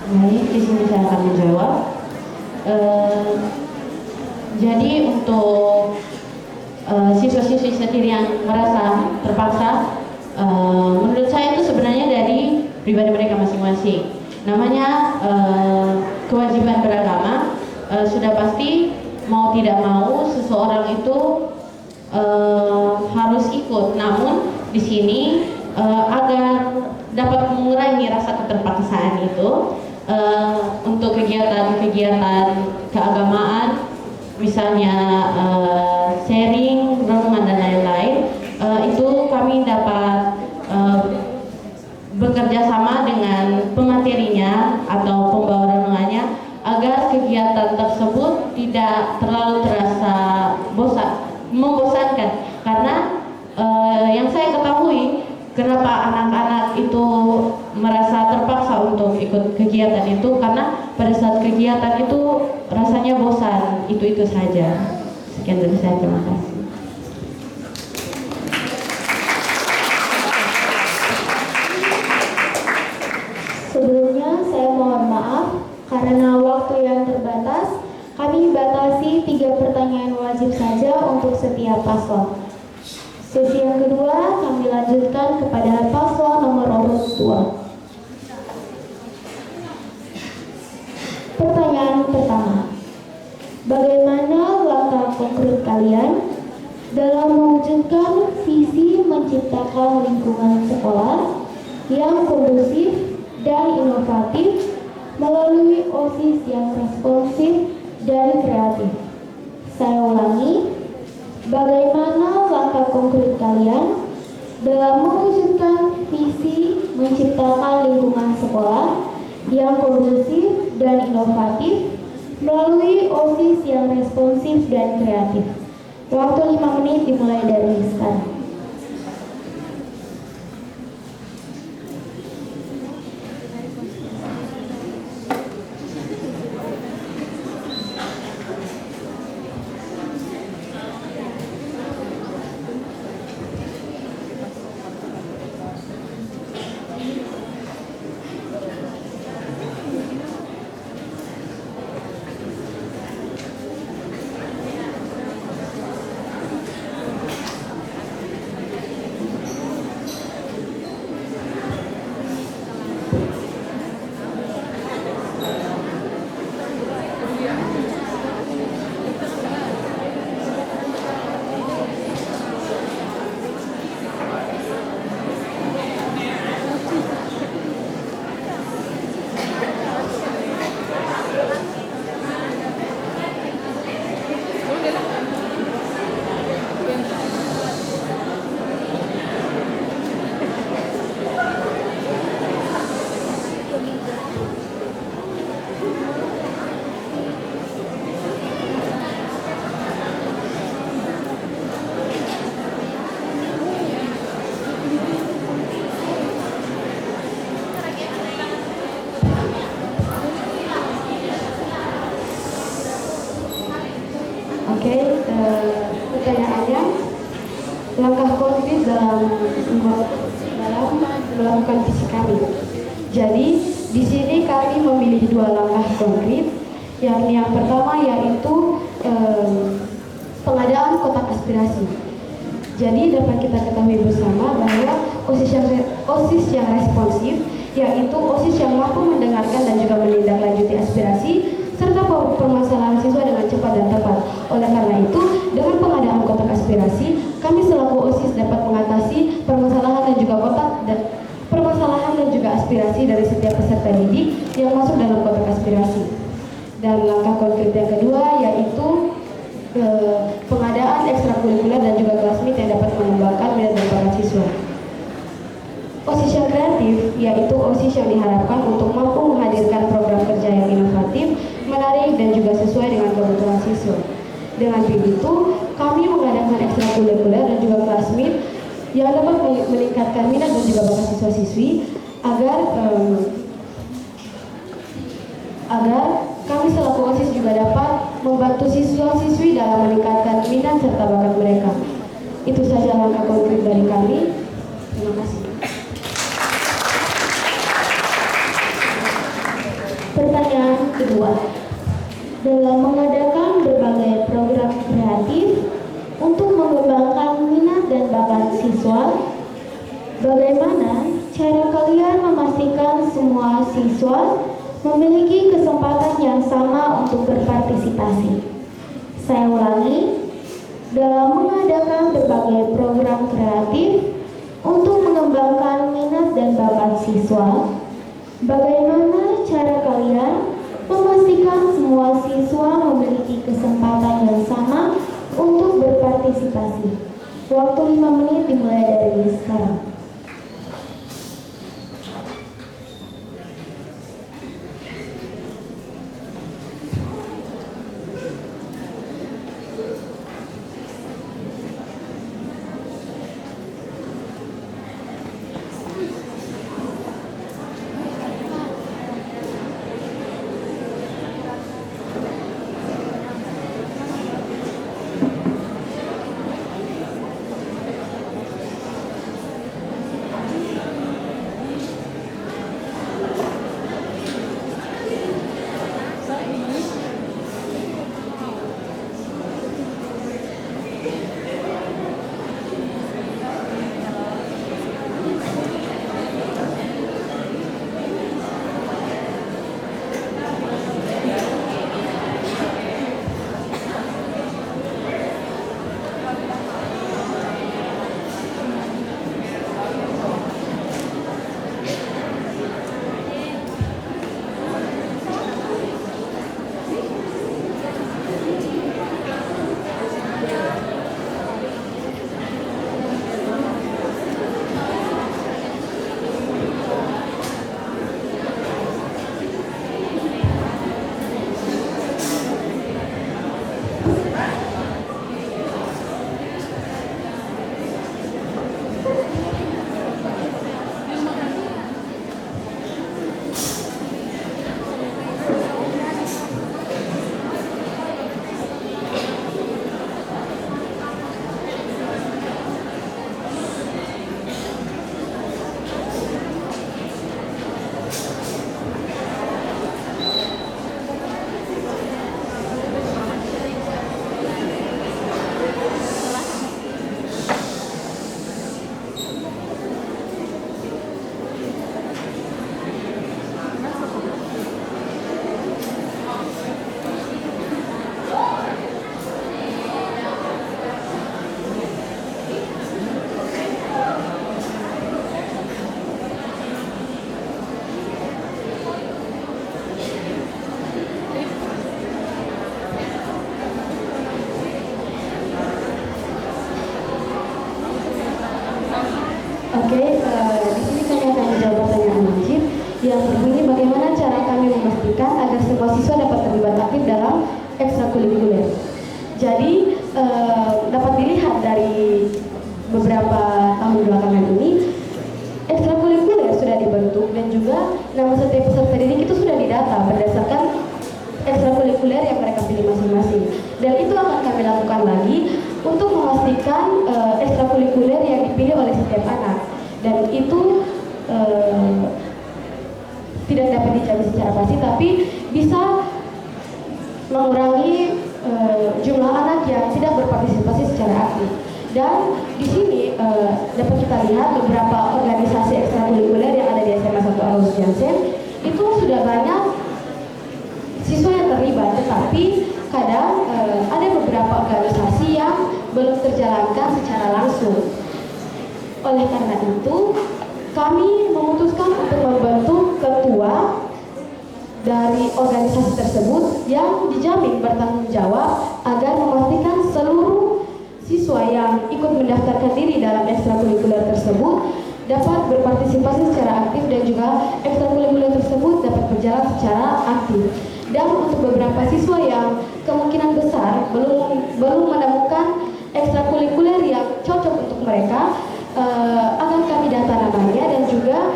Baik, di sini saya akan menjawab. Jadi untuk siswa-siswi sendiri yang merasa terpaksa, menurut saya itu sebenarnya dari pribadi mereka masing-masing. Namanya kewajiban beragama, sudah pasti mau tidak mau seseorang itu harus ikut. Namun di sini agar dapat mengurangi rasa keterpaksaan itu, untuk kegiatan-kegiatan keagamaan, misalnya sharing, renungan dan lain-lain, itu kami dapat bekerja sama dengan pematerinya atau pembawa renungannya agar kegiatan tersebut tidak terlalu terasa membosankan. Karena yang saya ketahui, kenapa anak-anak itu merasa terpaksa untuk ikut kegiatan itu karena pada saat kegiatan itu rasanya bosan, itu saja. Sekian dari saya, terima kasih. Sebelumnya saya mohon maaf karena waktu yang terbatas. Kami batasi 3 pertanyaan wajib saja untuk setiap paslon. Sesi yang kedua kami lanjutkan kepada paslon nomor urut 2. Pertanyaan pertama, bagaimana langkah konkret kalian dalam mewujudkan visi menciptakan lingkungan sekolah yang kondusif dan inovatif melalui OSIS yang responsif dan kreatif? Saya ulangi, bagaimana langkah konkret kalian dalam mewujudkan visi menciptakan lingkungan sekolah yang kondusif dan inovatif melalui OSIS yang responsif dan kreatif? Waktu 5 menit dimulai dari sekarang. Pertanyaannya, langkah konkret dalam melakukan visi kami. Jadi di sini kami memilih 2 langkah konkret. Yang pertama yaitu pengadaan kotak aspirasi. Jadi dapat kita ketahui bersama bahwa OSIS yang responsif, yaitu OSIS yang mampu mendengarkan dan juga menindaklanjuti aspirasi serta permasalahan siswa dengan cepat dan tepat. Oleh karena itu, dengan pengadaan kotak aspirasi, kami selaku OSIS dapat mengatasi permasalahan dan juga aspirasi dari setiap peserta didik yang masuk dalam kotak aspirasi. Dan langkah konkret yang kedua yaitu pengadaan ekstrakurikuler dan juga classmate yang dapat mengembangkan minat dan bakat siswa. OSIS yang kreatif yaitu OSIS yang diharapkan untuk mampu menghadirkan program kerja yang inovatif, menarik dan juga sesuai dengan kebutuhan siswa. Dengan begitu, kami mengadakan ekstrakurikuler dan juga classmate yang dapat meningkatkan minat dan juga bakat siswa-siswi agar kami selaku OSIS juga dapat membantu siswa-siswi dalam meningkatkan minat serta bakat mereka. Itu saja langkah konkret dari kami. Terima kasih. Pertanyaan kedua, dalam mengadakan berbagai program kreatif untuk mengembangkan minat dan bakat siswa, bagaimana cara kalian memastikan semua siswa memiliki kesempatan yang sama untuk berpartisipasi? Saya ulangi, dalam mengadakan berbagai program kreatif untuk mengembangkan minat dan bakat siswa, bagaimana cara kalian memastikan semua siswa memiliki kesempatan yang sama untuk berpartisipasi? Waktu 5 menit dimulai dari sekarang. Oke, di sini kami akan menjawab pertanyaan wajib yang berbunyi bagaimana cara kami memastikan agar semua siswa dapat terlibat aktif dalam ekstrakurikuler. Jadi dapat dilihat dari beberapa tahun belakangan ini ekstrakurikuler sudah dibentuk dan juga nama setiap peserta didik itu sudah didata berdasarkan ekstrakurikuler yang mereka pilih masing-masing. Dan itu akan kami lakukan lagi untuk memastikan ekstrakurikuler yang dipilih oleh setiap anak. Dan itu tidak dapat dijamin secara pasti, tapi bisa mengurangi jumlah anak yang tidak berpartisipasi secara aktif. Dan di sini dapat kita lihat beberapa organisasi ekstrakurikuler yang ada di SMA 1 Aloysius Jansen itu sudah banyak siswa yang terlibat, tetapi kadang ada beberapa organisasi yang belum terjalankan secara langsung. Oleh karena itu, kami memutuskan untuk membentuk ketua dari organisasi tersebut yang dijamin bertanggung jawab agar memastikan seluruh siswa yang ikut mendaftarkan diri dalam ekstrakurikuler tersebut dapat berpartisipasi secara aktif dan juga ekstrakurikuler tersebut dapat berjalan secara aktif. Dan untuk beberapa siswa yang kemungkinan besar belum menemukan ekstrakurikuler yang cocok untuk mereka, akan kami data namanya dan juga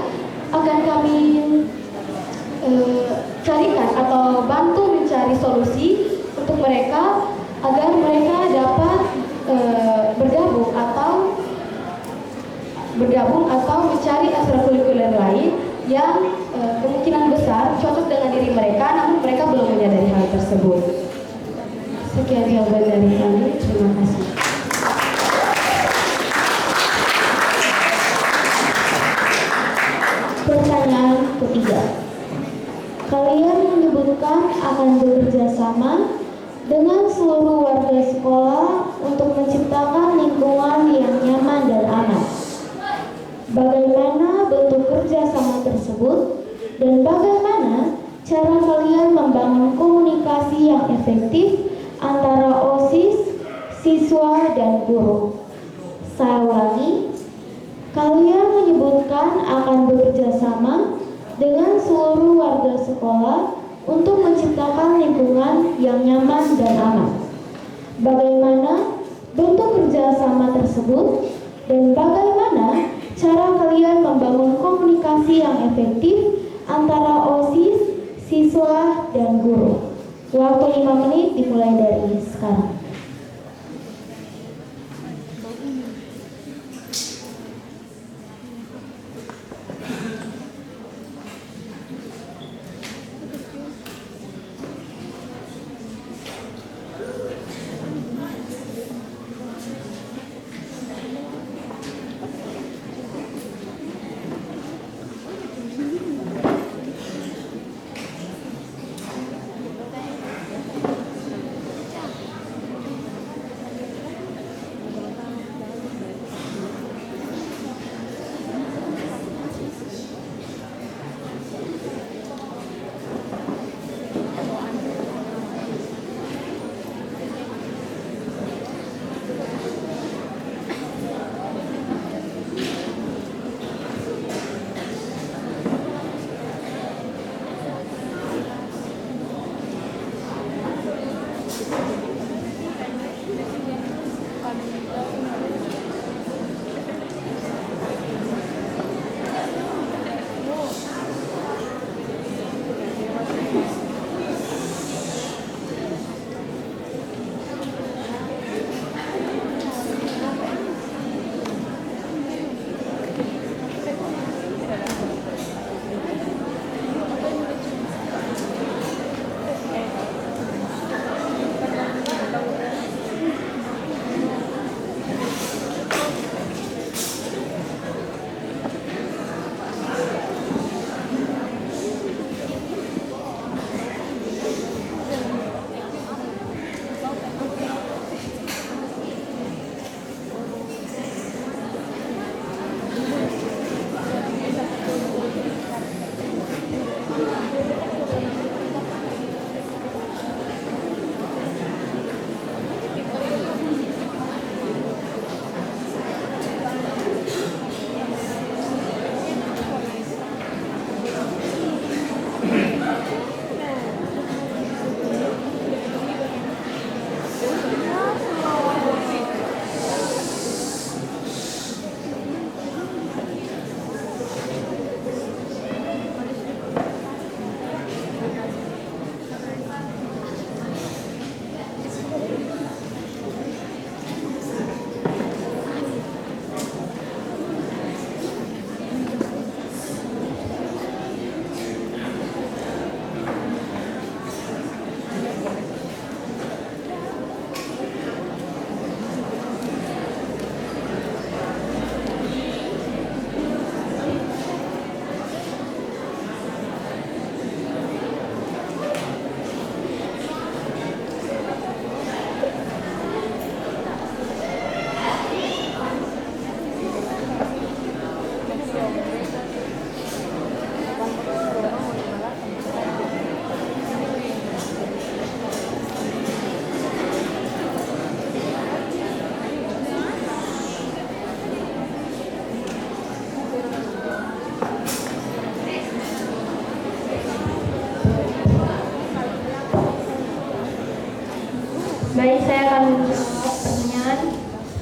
akan kami carikan atau bantu mencari solusi untuk mereka agar mereka dapat bergabung atau mencari ekstrakurikuler lain yang kemungkinan besar cocok dengan diri mereka dampaknya dari hal tersebut. Sekian jawaban dari kami. Terima kasih. Pertanyaan ketiga. Kalian menyebutkan akan bekerja sama dengan seluruh warga sekolah untuk menciptakan lingkungan yang nyaman dan aman. Bagaimana bentuk kerjasama tersebut dan bagaimana cara kalian membangun komunikasi yang efektif antara OSIS, siswa, dan guru? Saya ulangi, kalian menyebutkan akan bekerja sama dengan seluruh warga sekolah untuk menciptakan lingkungan yang nyaman dan aman. Bagaimana bentuk kerjasama tersebut dan bagaimana cara kalian membangun komunikasi yang efektif antara OSIS, siswa, dan guru? Waktu 5 menit dimulai dari sekarang. Baik, saya akan menjawab pertanyaan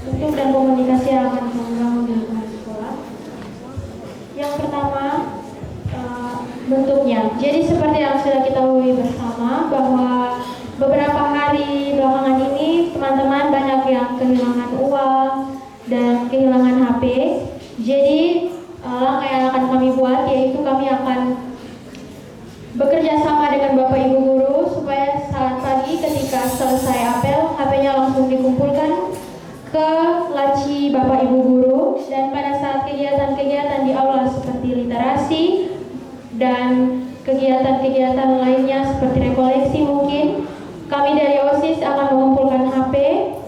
bentuk dan komunikasi yang akan membangun di lingkungan sekolah. Yang pertama, bentuknya. Jadi seperti yang sudah kita ketahui bersama bahwa beberapa hari belakangan ini teman-teman banyak yang kehilangan uang dan kehilangan HP. Jadi langkah yang akan kami buat yaitu kami akan bekerja sama dengan Bapak Ibu guru supaya selesai apel, HP-nya langsung dikumpulkan ke laci Bapak Ibu Guru, dan pada saat kegiatan-kegiatan di aula seperti literasi dan kegiatan-kegiatan lainnya seperti rekoleksi mungkin, kami dari OSIS akan mengumpulkan HP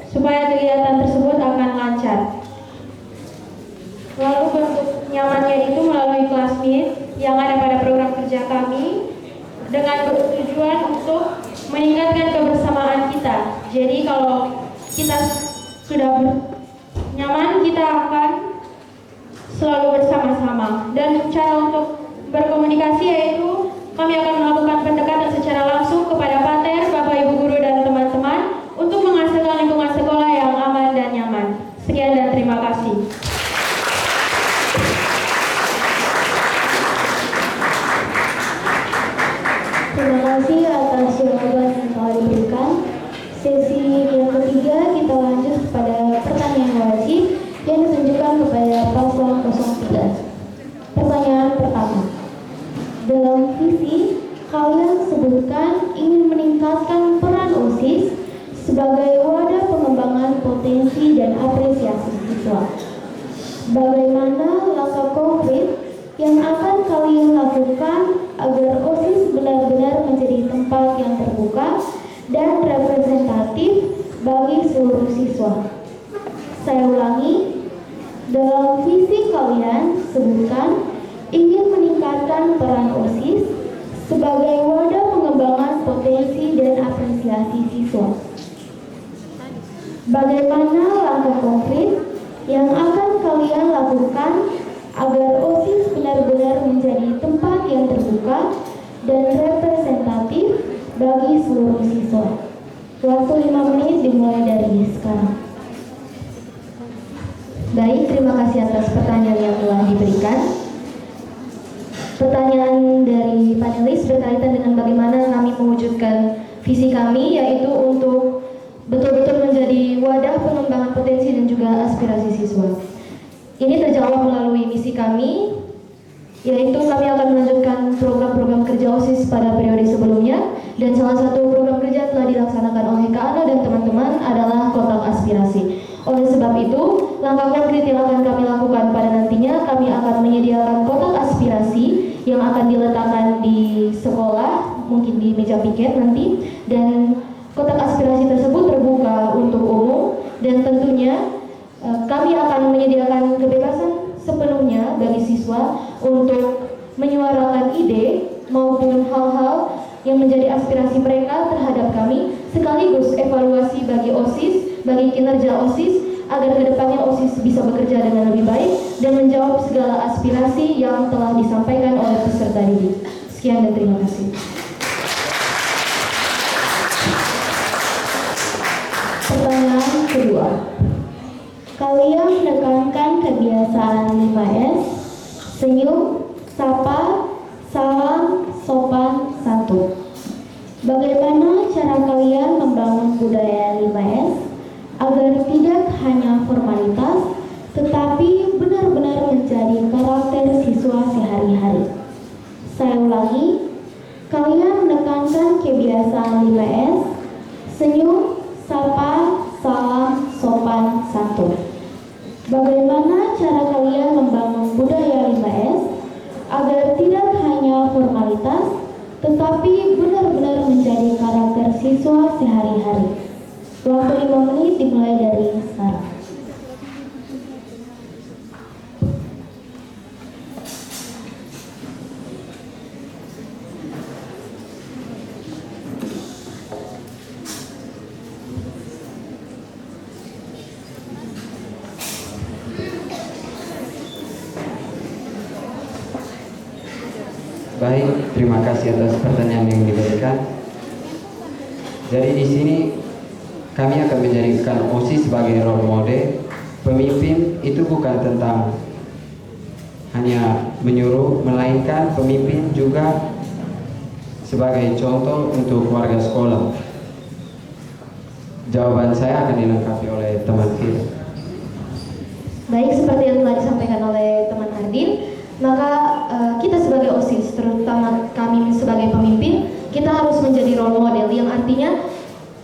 supaya kegiatan tersebut akan lancar. Lalu bentuk nyamannya itu melalui classmeet yang ada pada program kerja kami dengan bertujuan untuk meningkatkan kebersamaan kita. Jadi kalau kita sudah nyaman, kita akan selalu bersama-sama. Dan cara untuk berkomunikasi yaitu kami akan melakukan pendekatan secara langsung kepada pater, Bapak Ibu Guru dan teman-teman untuk menghasilkan lingkungan sekolah yang aman dan nyaman. Sekian dan terima kasih. Terima kasih atas jawaban yang telah diberikan. Sesi yang ketiga kita lanjut kepada pertanyaan wajib yang ditunjukkan kepada paslon 03. Pertanyaan pertama. Dalam visi, kalian sebutkan ingin meningkatkan peran OSIS sebagai wadah pengembangan potensi dan apresiasi siswa. Bagaimana langkah konkret yang akan kalian lakukan agar OSIS benar-benar menjadi tempat yang terbuka dan representatif bagi seluruh siswa? Saya ulangi, dalam visi kalian sebutkan ingin meningkatkan peran OSIS sebagai wadah pengembangan potensi dan apresiasi siswa. Bagaimana langkah konkret yang akan kalian lakukan agar OSIS benar-benar menjadi tempat yang terbuka dan representatif bagi seluruh siswa? Waktu 5 menit dimulai dari sekarang. Baik, terima kasih atas pertanyaan yang telah diberikan. Pertanyaan dari panelis berkaitan dengan bagaimana kami mewujudkan visi kami, yaitu untuk betul-betul menjadi wadah pengembangan potensi dan juga aspirasi siswa. Ini terjawab melalui misi kami, yaitu kami akan melanjutkan program-program kerja OSIS pada periode sebelumnya, dan salah satu program kerja telah dilaksanakan oleh Kak Ana dan teman-teman adalah kotak aspirasi. Oleh sebab itu, langkah konkret yang akan kami lakukan pada nantinya, kami akan menyediakan kotak aspirasi yang akan diletakkan di sekolah, mungkin di meja piket nanti, dan kotak aspirasi tersebut terbuka untuk umum, dan tentunya kami akan menyediakan kebebasan sepenuhnya bagi siswa untuk menyuarakan ide maupun hal-hal yang menjadi aspirasi mereka terhadap kami, sekaligus evaluasi bagi OSIS, bagi kinerja OSIS, agar kedepannya OSIS bisa bekerja dengan lebih baik dan menjawab segala aspirasi yang telah disampaikan oleh peserta didik. Sekian dan terima kasih. Pertanyaan kedua. Kalian menekankan kebiasaan 5S, senyum, sapa, salam, sopan, santun. Bagaimana cara kalian membangun budaya 5S agar tidak hanya formalitas, tetapi benar-benar menjadi karakter siswa sehari-hari? Saya ulangi, kalian menekankan kebiasaan 5S, senyum, sapa, salam, sopan, santun. Bagaimana cara kalian membangun budaya 5S agar tidak hanya formalitas, tetapi benar-benar menjadi karakter siswa sehari-hari? Waktu 5 menit dimulai dari sekarang. Baik, terima kasih atas pertanyaan yang diberikan. Jadi di sini kami akan menjadikan OSIS sebagai role model. Pemimpin itu bukan tentang hanya menyuruh, melainkan pemimpin juga sebagai contoh untuk warga sekolah. Jawaban saya akan dilengkapi oleh teman kita. Baik, seperti yang telah disampaikan oleh teman Ardin, maka kita sebagai OSIS, terutama kami sebagai pemimpin, kita harus menjadi role model, yang artinya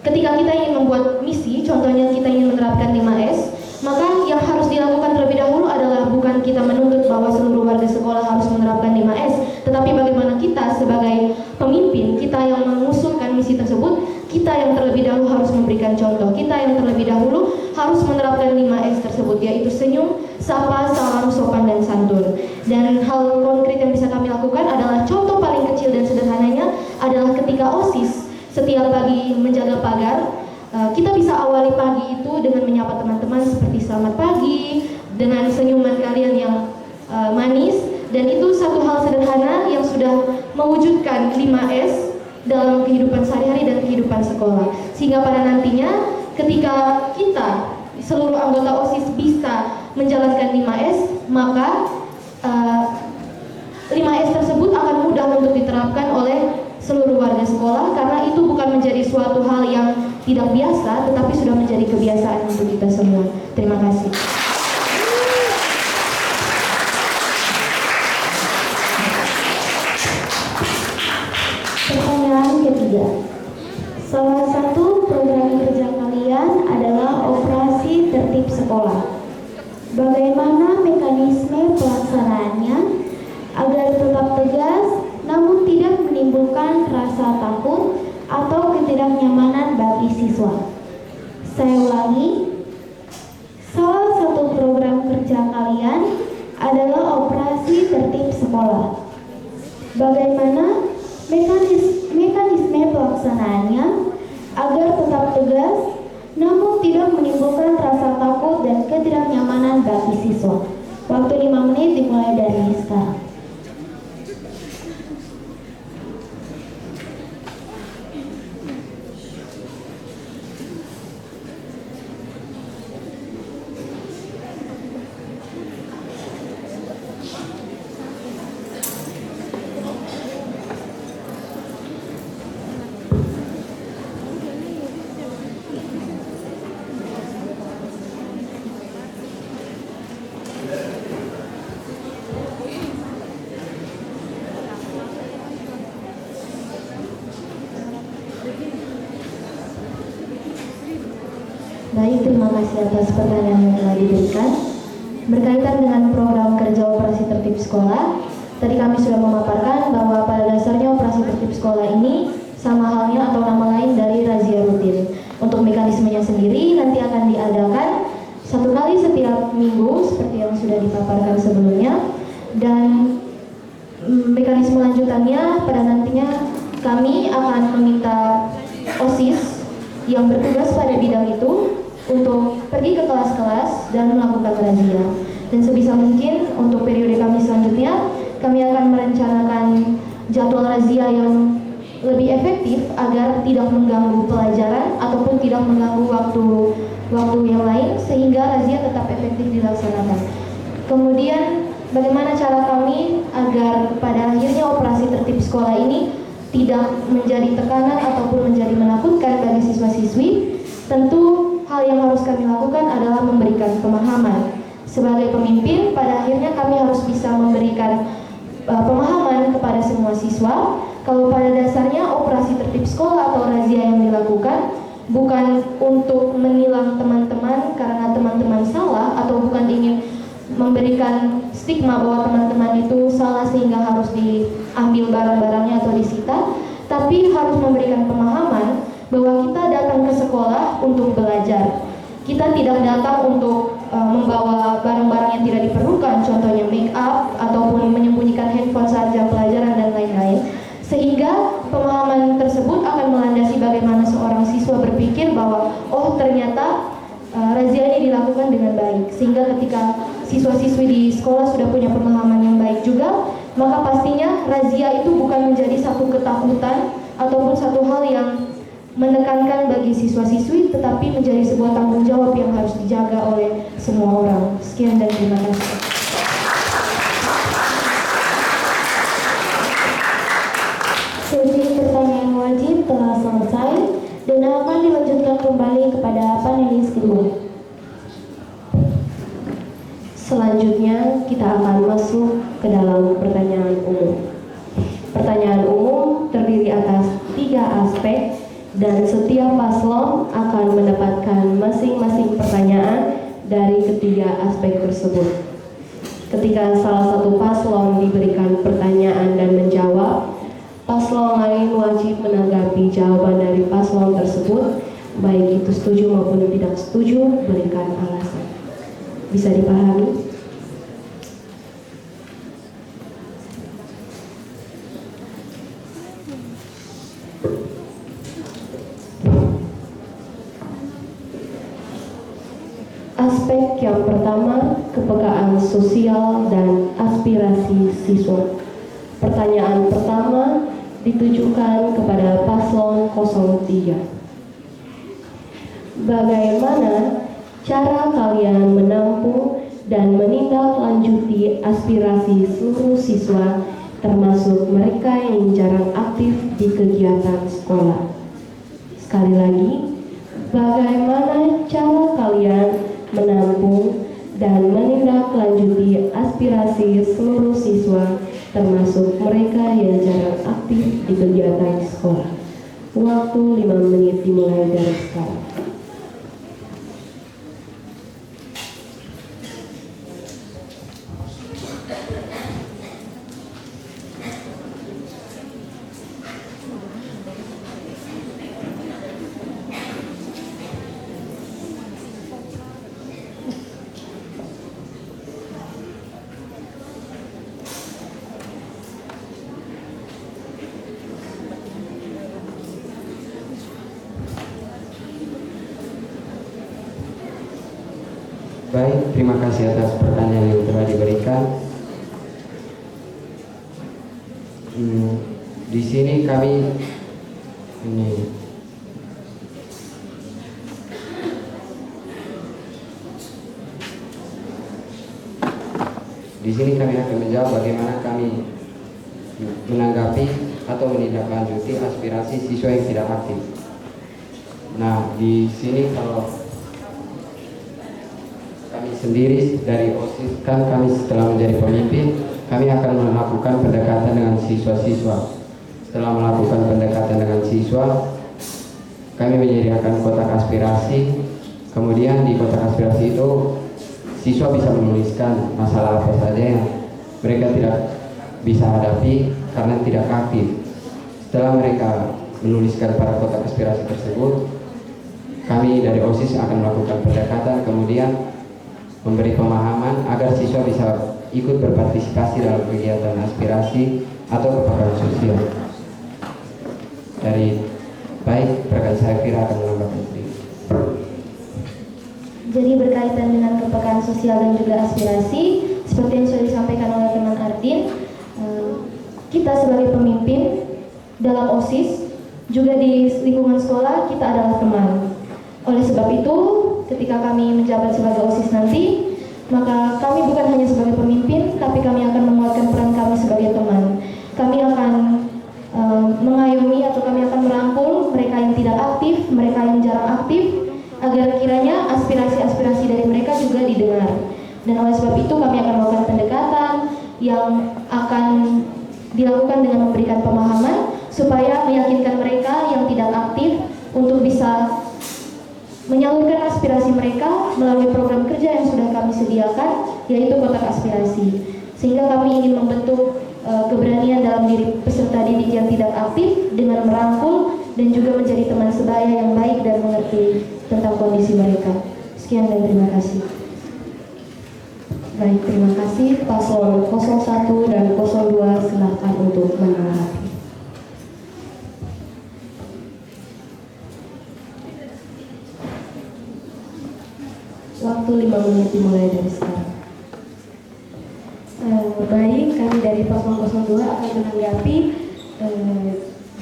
ketika kita ingin membuat misi, contohnya kita ingin menerapkan 5S, maka yang harus dilakukan terlebih dahulu adalah bukan kita menuntut bahwa seluruh warga sekolah harus menerapkan 5S, tetapi bagaimana kita sebagai pemimpin, kita yang mengusulkan misi tersebut, kita yang terlebih dahulu harus memberikan contoh, kita yang terlebih dahulu harus menerapkan 5S tersebut, yaitu senyum, sapa, salam, sopan, dan santun. Dan hal konkret yang bisa kami lakukan adalah contoh paling kecil dan sederhananya adalah ketika OSIS setiap pagi menjaga pagar, kita bisa awali pagi itu dengan menyapa teman-teman seperti selamat pagi, dengan senyuman kalian yang manis, dan itu satu hal sederhana yang sudah mewujudkan 5S dalam kehidupan sehari-hari dan kehidupan sekolah. Sehingga pada nantinya ketika kita seluruh anggota OSIS bisa menjalankan 5S, maka 5S tersebut akan mudah untuk diterapkan oleh seluruh warga sekolah, karena itu bukan menjadi suatu hal yang tidak biasa, tetapi sudah menjadi kebiasaan untuk kita semua. Terima kasih. Pertanyaan ketiga. Salah satu program kerja kalian adalah operasi tertib sekolah. Bagaimana mekanisme pelaksanaannya agar tetap tegas namun tidak menimbulkan rasa takut atau ketidaknyamanan bagi siswa? Saya ulangi, salah satu program kerja kalian adalah operasi tertib sekolah. Bagaimana mekanisme pelaksanaannya agar tetap tegas namun tidak menimbulkan rasa takut dan ketidaknyamanan bagi siswa? Waktu 5 menit dimulai dari sekarang. Baik, terima kasih atas pertanyaan yang telah diberikan. Berkaitan dengan program kerja operasi tertib sekolah, tadi kami sudah memaparkan bahwa pada dasarnya operasi tertib sekolah ini sama halnya atau nama lain dari razia rutin. Untuk mekanismenya sendiri nanti akan diadakan 1 kali setiap minggu seperti yang sudah dipaparkan sebelumnya, dan mekanisme lanjutannya pada nantinya kami akan meminta OSIS yang bertugas pada bidang itu untuk pergi ke kelas-kelas dan melakukan razia. Dan sebisa mungkin untuk periode kami selanjutnya, kami akan merencanakan jadwal razia yang lebih efektif agar tidak mengganggu pelajaran ataupun tidak mengganggu waktu yang lain, sehingga razia tetap efektif dilaksanakan. Kemudian bagaimana cara kami agar pada akhirnya operasi tertib sekolah ini tidak menjadi tekanan ataupun menjadi menakutkan bagi siswa-siswi? Tentu hal yang harus kami lakukan adalah memberikan pemahaman. Sebagai pemimpin, pada akhirnya kami harus bisa memberikan pemahaman kepada semua siswa kalau pada dasarnya operasi tertib sekolah atau razia yang dilakukan bukan untuk menilang teman-teman karena teman-teman salah, atau bukan ingin memberikan stigma bahwa teman-teman itu salah sehingga harus diambil barang-barangnya atau disita, tapi harus memberikan pemahaman bahwa kita datang ke sekolah untuk belajar. Kita tidak datang untuk membawa barang-barang yang tidak diperlukan, contohnya make up ataupun menyembunyikan handphone saat jam pelajaran dan lain-lain. Sehingga pemahaman tersebut akan melandasi bagaimana seorang siswa berpikir bahwa oh ternyata razia ini dilakukan dengan baik. Sehingga ketika siswa-siswi di sekolah sudah punya pemahaman yang baik juga, maka pastinya razia itu bukan menjadi satu ketakutan ataupun satu hal yang menekankan bagi siswa-siswi, tetapi menjadi sebuah tanggung jawab yang harus dijaga oleh semua orang. Sekian dan terima kasih. Sesi pertanyaan wajib telah selesai dan akan dilanjutkan kembali kepada panelis kedua. Selanjutnya kita akan masuk ke dalam pertanyaan umum. Pertanyaan umum terdiri atas 3 aspek, dan setiap paslon akan mendapatkan masing-masing pertanyaan dari ketiga aspek tersebut. Ketika salah satu paslon diberikan pertanyaan dan menjawab, paslon lain wajib menanggapi jawaban dari paslon tersebut, baik itu setuju maupun tidak setuju, berikan alasan. Bisa dipahami? Aspek yang pertama, kepekaan sosial dan aspirasi siswa. Pertanyaan pertama ditujukan kepada paslon 03. Bagaimana cara kalian menampung dan menindaklanjuti aspirasi seluruh siswa, termasuk mereka yang jarang aktif di kegiatan sekolah? Sekali lagi, bagaimana cara kalian menampung dan menindaklanjuti aspirasi seluruh siswa, termasuk mereka yang jarang aktif di kegiatan sekolah? Waktu 5 menit dimulai dari sekarang. Baik, terima kasih atas pertanyaan yang telah diberikan. Di sini kami akan menjawab bagaimana kami menanggapi atau menindaklanjuti aspirasi siswa yang tidak aktif. Nah, di sini kalau kami sendiri dari OSIS, kan kami setelah menjadi pemimpin, kami akan melakukan pendekatan dengan siswa-siswa. Setelah melakukan pendekatan dengan siswa, kami menyediakan kotak aspirasi. Kemudian di kotak aspirasi itu, siswa bisa menuliskan masalah apa saja yang mereka tidak bisa hadapi karena tidak aktif. Setelah mereka menuliskan pada kotak aspirasi tersebut, kami dari OSIS akan melakukan pendekatan, kemudian memberi pemahaman agar siswa bisa ikut berpartisipasi dalam kegiatan aspirasi atau kepekaan sosial. Dari baik, rekan saya Fira akan menambahkan sedikit. Jadi berkaitan dengan kepekaan sosial dan juga aspirasi, seperti yang sudah disampaikan oleh teman Ardin, kita sebagai pemimpin dalam OSIS, juga di lingkungan sekolah, kita adalah teman. Oleh sebab itu, ketika kami menjabat sebagai OSIS nanti, maka kami bukan hanya sebagai pemimpin, tapi kami akan menguatkan peran kami sebagai teman. Kami akan mengayomi atau kami akan merangkul mereka yang tidak aktif, mereka yang jarang aktif, agar kiranya aspirasi-aspirasi dari mereka juga didengar. Dan oleh sebab itu kami akan melakukan pendekatan yang akan dilakukan dengan memberikan pemahaman supaya meyakinkan mereka yang tidak aktif untuk bisa menyalurkan aspirasi mereka melalui program kerja yang sudah kami sediakan, yaitu kotak aspirasi. Sehingga kami ingin membentuk keberanian dalam diri peserta didik yang tidak aktif dengan merangkul dan juga menjadi teman sebaya yang baik dan mengerti tentang kondisi mereka. Sekian dan terima kasih. Baik, terima kasih. Paslon 01 dan 02 silakan untuk menanggapi. Waktu 5 menit dimulai dari sekarang. Baik, kami dari paslon 02 akan menanggapi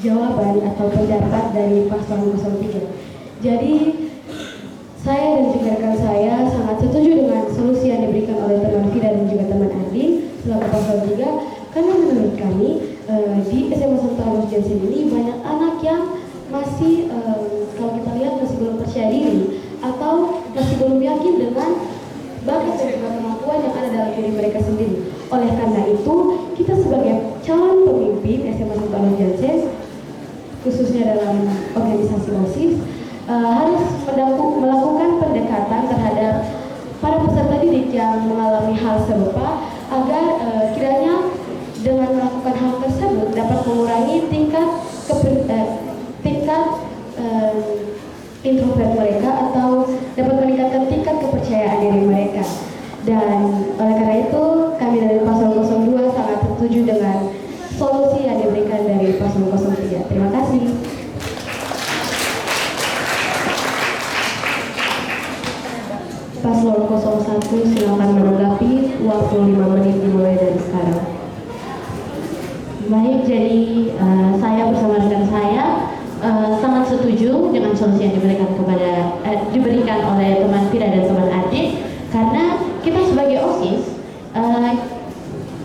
jawaban atau pendapat dari paslon 03. Jadi saya dan juga rekan saya sangat setuju dengan solusi yang diberikan oleh teman Fira dan juga teman Ardin selaku paslon 3, karena menurut kami di SMA Santo Aloysius Jansen ini banyak anak yang masih kalau kita lihat masih belum percaya diri atau masih belum yakin dengan bakat dan juga kemampuan yang ada dalam diri mereka sendiri. Oleh karena itu, kita sebagai calon pemimpin SMA Santo Aloysius Jansen, khususnya dalam organisasi komisi OSIS harus melakukan pendekatan terhadap para peserta didik yang mengalami hal serupa agar kiranya dengan melakukan hal tersebut dapat mengurangi tingkat introvert mereka atau dapat meningkatkan tingkat kepercayaan diri mereka. Dan oleh karena itu kami dari Paslon 02 sangat setuju dengan solusi yang diberikan dari Paslon 03. Terima kasih. Paslon 01 silakan menanggapi, waktu 5 menit dimulai dari sekarang. Baik, jadi saya bersama rekan saya sangat setuju dengan solusi yang diberikan oleh teman Fira dan teman Adit, karena kita sebagai OSIS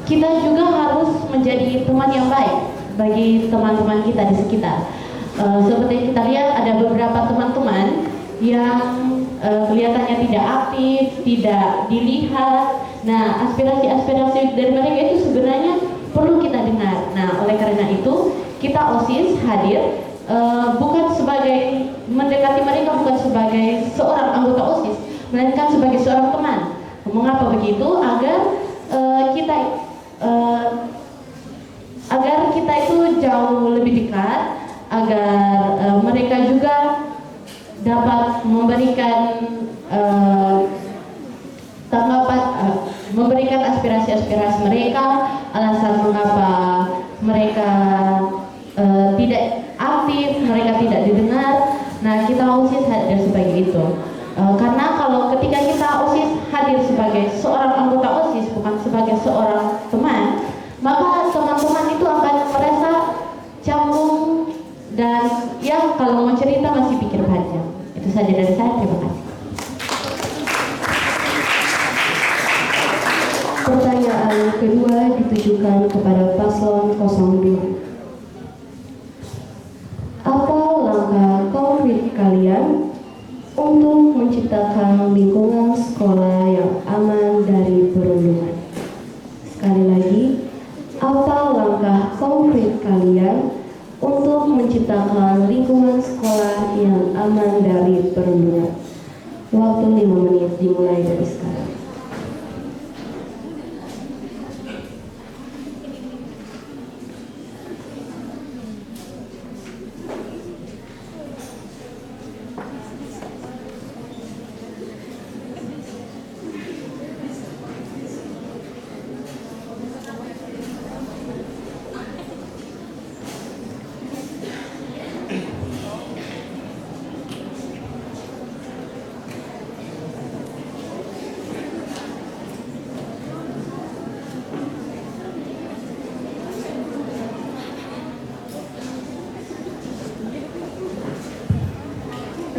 kita juga harus menjadi teman yang baik bagi teman-teman kita di sekitar. Seperti yang kita lihat ada beberapa teman-teman yang kelihatannya tidak aktif, tidak dilihat. Nah, aspirasi-aspirasi dari mereka itu sebenarnya perlu kita dengar. Nah, oleh karena itu kita OSIS hadir bukan sebagai mendekati mereka, bukan sebagai seorang anggota OSIS, melainkan sebagai seorang teman. Mengapa begitu? Agar kita itu jauh lebih dekat, agar mereka juga dapat memberikan memberikan aspirasi-aspirasi mereka, alasan mengapa mereka tidak aktif, mereka tidak didengar. Nah, kita OSIS hadir sebagai itu. Karena kalau ketika kita OSIS hadir sebagai seorang anggota OSIS, bukan sebagai seorang teman, maka teman-teman itu akan merasa canggung dan yang kalau mau cerita masih pikir panjang. Itu saja dari saya, terima kasih. Pertanyaan kedua ditujukan kepada Paslon 02. Apa langkah konkret kalian untuk menciptakan lingkungan sekolah yang aman dari perundungan? Sekali lagi, apa langkah konkret kalian untuk menciptakan lingkungan sekolah yang aman dari perundungan? Waktu 5 menit dimulai dari sekarang.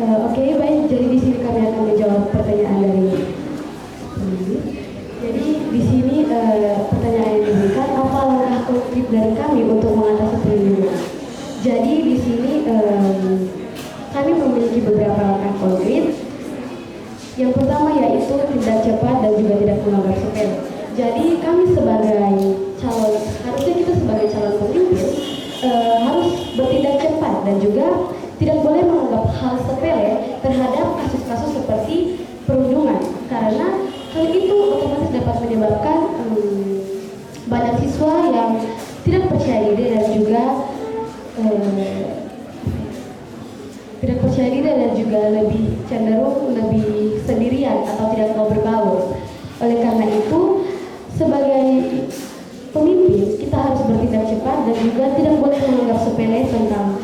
Oke, baik. Jadi di sini kami akan menjawab pertanyaan dari penulis. Jadi di sini pertanyaan yang diberikan, apa langkah konkret dari kami untuk mengatasi perundungan? Jadi di sini kami memiliki beberapa langkah konkret. Yang pertama yaitu tindak cepat dan juga tidak menganggap sepele. Jadi kami sebagai calon, harusnya kita sebagai calon pemimpin harus bertindak cepat dan juga tidak boleh menganggap hal sepele terhadap kasus-kasus seperti perundungan, karena hal itu otomatis dapat menyebabkan banyak siswa yang tidak percaya diri dan juga lebih cenderung lebih sendirian atau tidak mau berbaur. Oleh karena itu, sebagai pemimpin kita harus bertindak cepat dan juga tidak boleh menganggap sepele tentang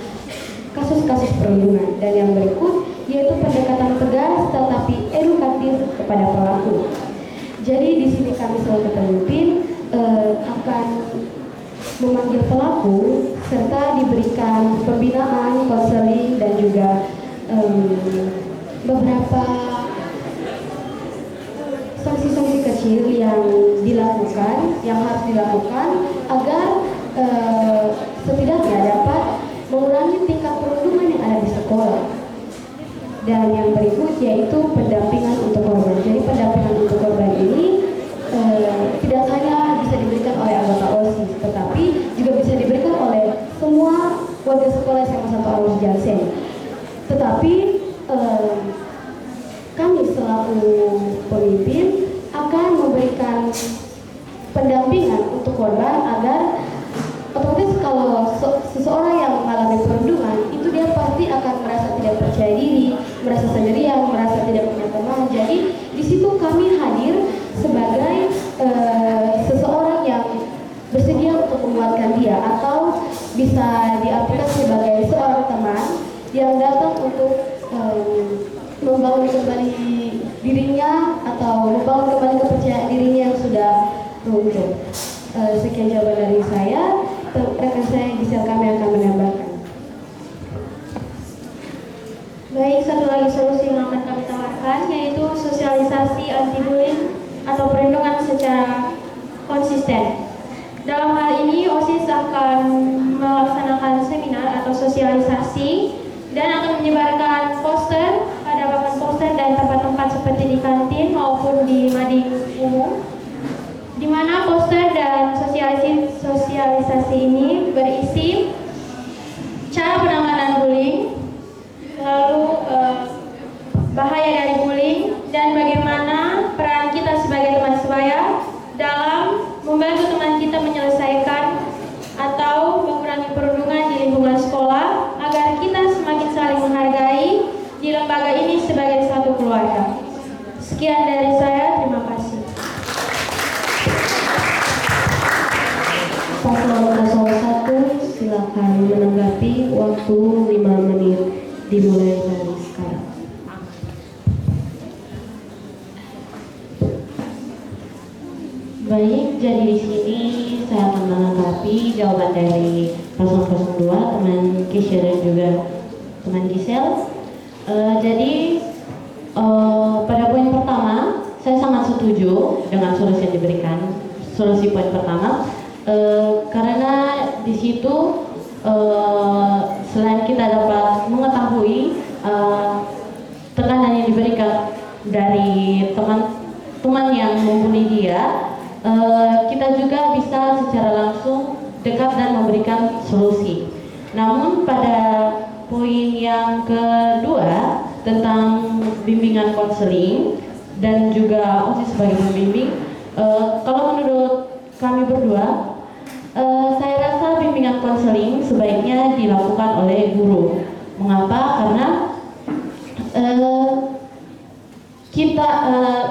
kasus-kasus perundungan. Dan yang berikut yaitu pendekatan tegas tetapi edukatif kepada pelaku. Jadi di sini kami selaku pemimpin akan memanggil pelaku serta diberikan pembinaan, konseling dan juga beberapa sanksi-sanksi kecil yang harus dilakukan agar setidaknya dapat mengurangi tingkat perundungan yang ada di sekolah. Dan yang berikut yaitu pendampingan untuk korban. Jadi pendampingan untuk korban ini tidak hanya bisa diberikan oleh anggota OSIS, tetapi juga bisa diberikan oleh semua warga sekolah SMA 1 Alus Jansen. Tetapi kami selaku pemimpin akan memberikan pendampingan untuk korban agar otomatis kalau seseorang yang mengalami perundungan itu dia pasti akan merasa tidak percaya diri, merasa sendirian, merasa tidak punya teman. Jadi di situ kami hadir sebagai seseorang yang bersedia untuk menguatkan dia, atau bisa diartikan sebagai seorang teman yang datang untuk membangun kembali dirinya atau membangun kembali kepercayaan dirinya yang sudah runtuh. Sekian jawaban dari saya. Rekan saya Gisel kami akan menambahkan. Baik, satu lagi solusi yang akan kami tawarkan yaitu sosialisasi anti-bullying atau perlindungan secara konsisten. Dalam hal ini OSIS akan melaksanakan seminar atau sosialisasi dan akan menyebarkan poster pada papan poster dan tempat-tempat seperti di kantin maupun di mading umum, di mana poster dan sosialisasi ini berisi cara penanganan bullying, lalu bahaya dari bullying, dan bagaimana peran kita sebagai teman sebaya dalam membantu teman kita menyelesaikan atau mengurangi perundungan di lingkungan sekolah agar kita semakin saling menghargai di lembaga ini sebagai satu keluarga. Sekian dari saya, terima kasih. Paslon 01 silakan menanggapi, waktu 5 menit dimulai dari sekarang. Baik, jadi di sini saya akan menanggapi jawaban dari paslon 02, teman Kisha dan juga teman Gisel. Pada poin pertama, saya sangat setuju dengan solusi yang diberikan. Solusi poin pertama, karena di situ selain kita dapat mengetahui tekanan yang diberikan dari teman-teman yang membuli dia, kita juga bisa secara langsung dekat dan memberikan solusi. Namun pada poin yang kedua tentang bimbingan konseling dan juga OSIS sebagai pembimbing, kalau menurut kami berdua, saya rasa bimbingan konseling sebaiknya dilakukan oleh guru. Mengapa? Karena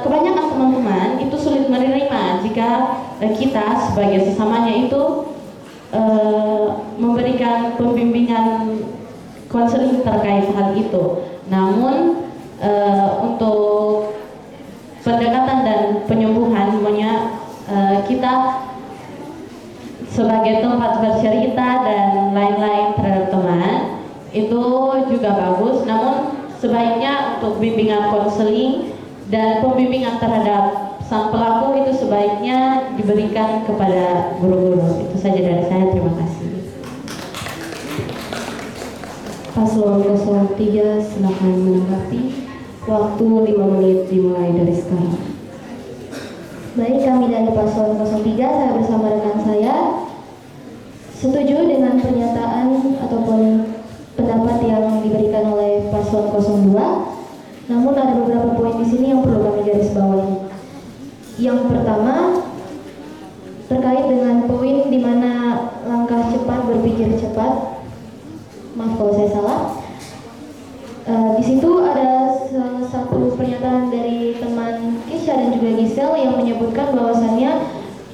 kebanyakan teman-teman itu sulit menerima jika kita sebagai sesamanya itu memberikan pembimbingan konseling terkait hal itu. Namun untuk pendekatan dan penyembuhan, kita sebagai tempat bercerita dan lain-lain terhadap teman itu juga bagus. Namun sebaiknya untuk bimbingan konseling dan pembimbingan terhadap sang pelaku itu sebaiknya diberikan kepada guru-guru. Itu saja dari saya, terima kasih. Paslon 03 silakan menanggapi, waktu 5 menit dimulai dari sekarang. Baik, kami dari Paslon 03, saya bersama rekan saya setuju dengan pernyataan ataupun pendapat yang diberikan oleh Paslon 02. Namun ada beberapa poin di sini yang perlu kami garis bawahi. Yang pertama terkait dengan poin di mana langkah cepat berpikir cepat. Maaf kalau saya salah. Di situ ada satu pernyataan dari teman Kisha dan juga Gisel yang menyebutkan bahwasannya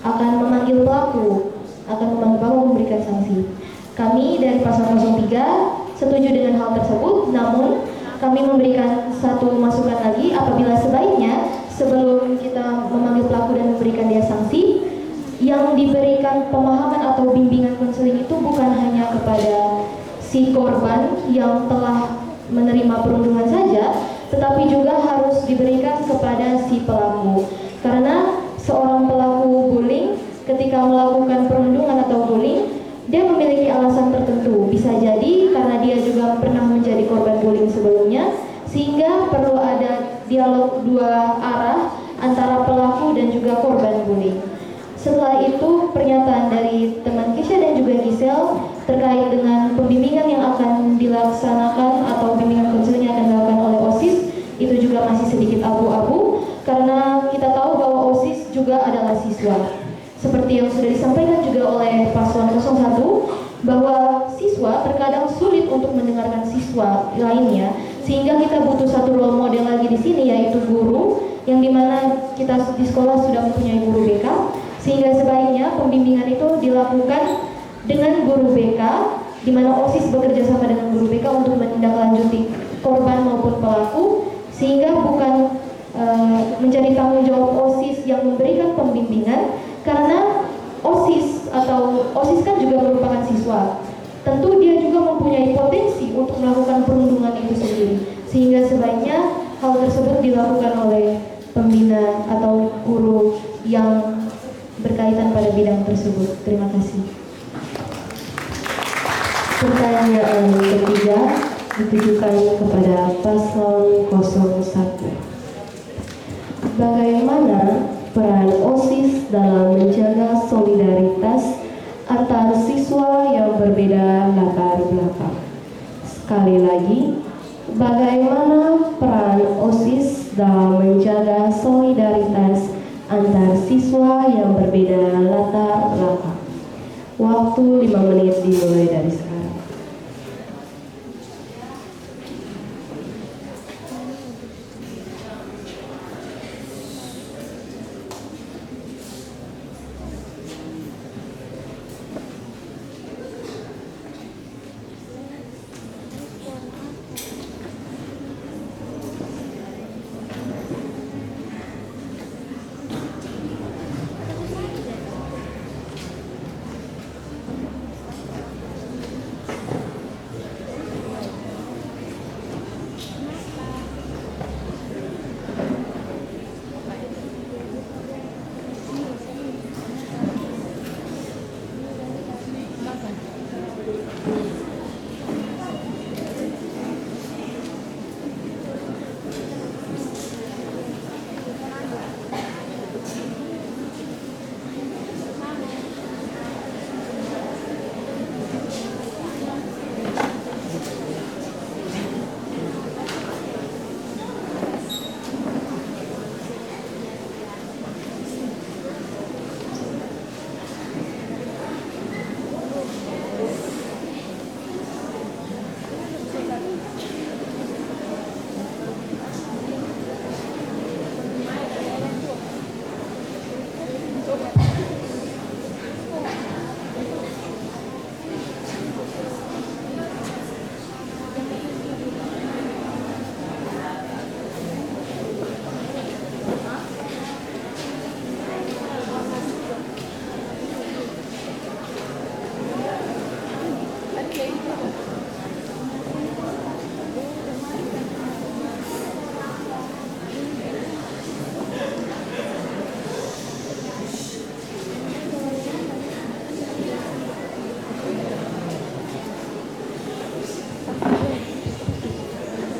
akan memanggil pelaku, memberikan sanksi. Kami dari Paslon 03 setuju dengan hal tersebut, namun kami memberikan satu masukan lagi apabila sebaiknya sebelum kita memanggil pelaku dan memberikan dia sanksi, yang diberikan pemahaman atau bimbingan konseling itu bukan hanya kepada si korban yang telah menerima perundungan saja, tetapi juga harus diberikan kepada si pelaku. Karena seorang pelaku bullying ketika melakukan perundungan atau bullying, dia memiliki alasan tertentu. Bisa jadi karena dia juga pernah menjadi korban bullying sebelumnya, sehingga perlu ada dialog dua arah antara pelaku dan juga korban bullying. Setelah itu, pernyataan dari teman Kisha dan juga Gisel terkait dengan pembimbingan yang akan dilaksanakan atau bimbingan seperti yang sudah disampaikan juga oleh paslon 01, bahwa siswa terkadang sulit untuk mendengarkan siswa lainnya, sehingga kita butuh satu role model lagi di sini, yaitu guru, yang dimana kita di sekolah sudah mempunyai guru BK, sehingga sebaiknya pembimbingan itu dilakukan dengan guru BK, di mana OSIS bekerja sama dengan guru BK untuk menindaklanjuti korban maupun pelaku, sehingga bukan menjadi tanggung jawab OSIS yang memberikan pembimbingan, karena OSIS atau OSIS kan juga merupakan siswa. Tentu dia juga mempunyai potensi untuk melakukan perundungan itu sendiri, sehingga sebaiknya hal tersebut dilakukan oleh pembina atau guru yang berkaitan pada bidang tersebut. Terima kasih. Pertanyaan ketiga ditujukan kepada paslon 01. Bagaimana peran OSIS dalam menjaga solidaritas antar siswa yang berbeda latar belakang? Sekali lagi, bagaimana peran OSIS dalam menjaga solidaritas antar siswa yang berbeda latar belakang? Waktu 5 menit dimulai dari sekarang.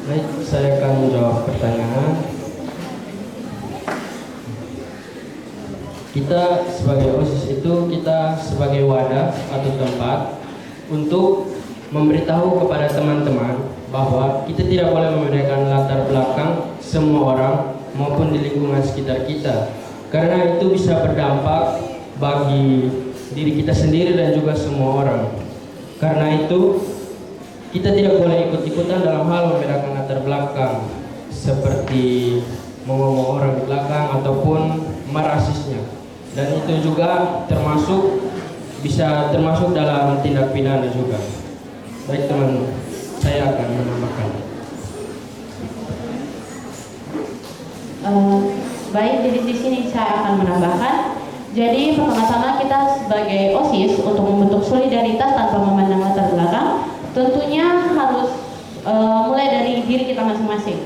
Baik, saya akan menjawab pertanyaan. Kita sebagai OSIS itu kita sebagai wadah atau tempat untuk memberitahu kepada teman-teman bahwa kita tidak boleh membedakan latar belakang semua orang maupun di lingkungan sekitar kita, karena itu bisa berdampak bagi diri kita sendiri dan juga semua orang. Karena itu kita tidak boleh ikut-ikutan dalam hal membedakan latar belakang, seperti mengomong orang di belakang ataupun merasisnya. Dan itu juga bisa termasuk dalam tindak pidana juga. Baik teman, saya akan menambahkan. Baik, jadi di sini saya akan menambahkan. Jadi pertama-tama kita sebagai OSIS untuk membentuk solidaritas tanpa memandang latar belakang, tentunya harus mulai dari diri kita masing-masing.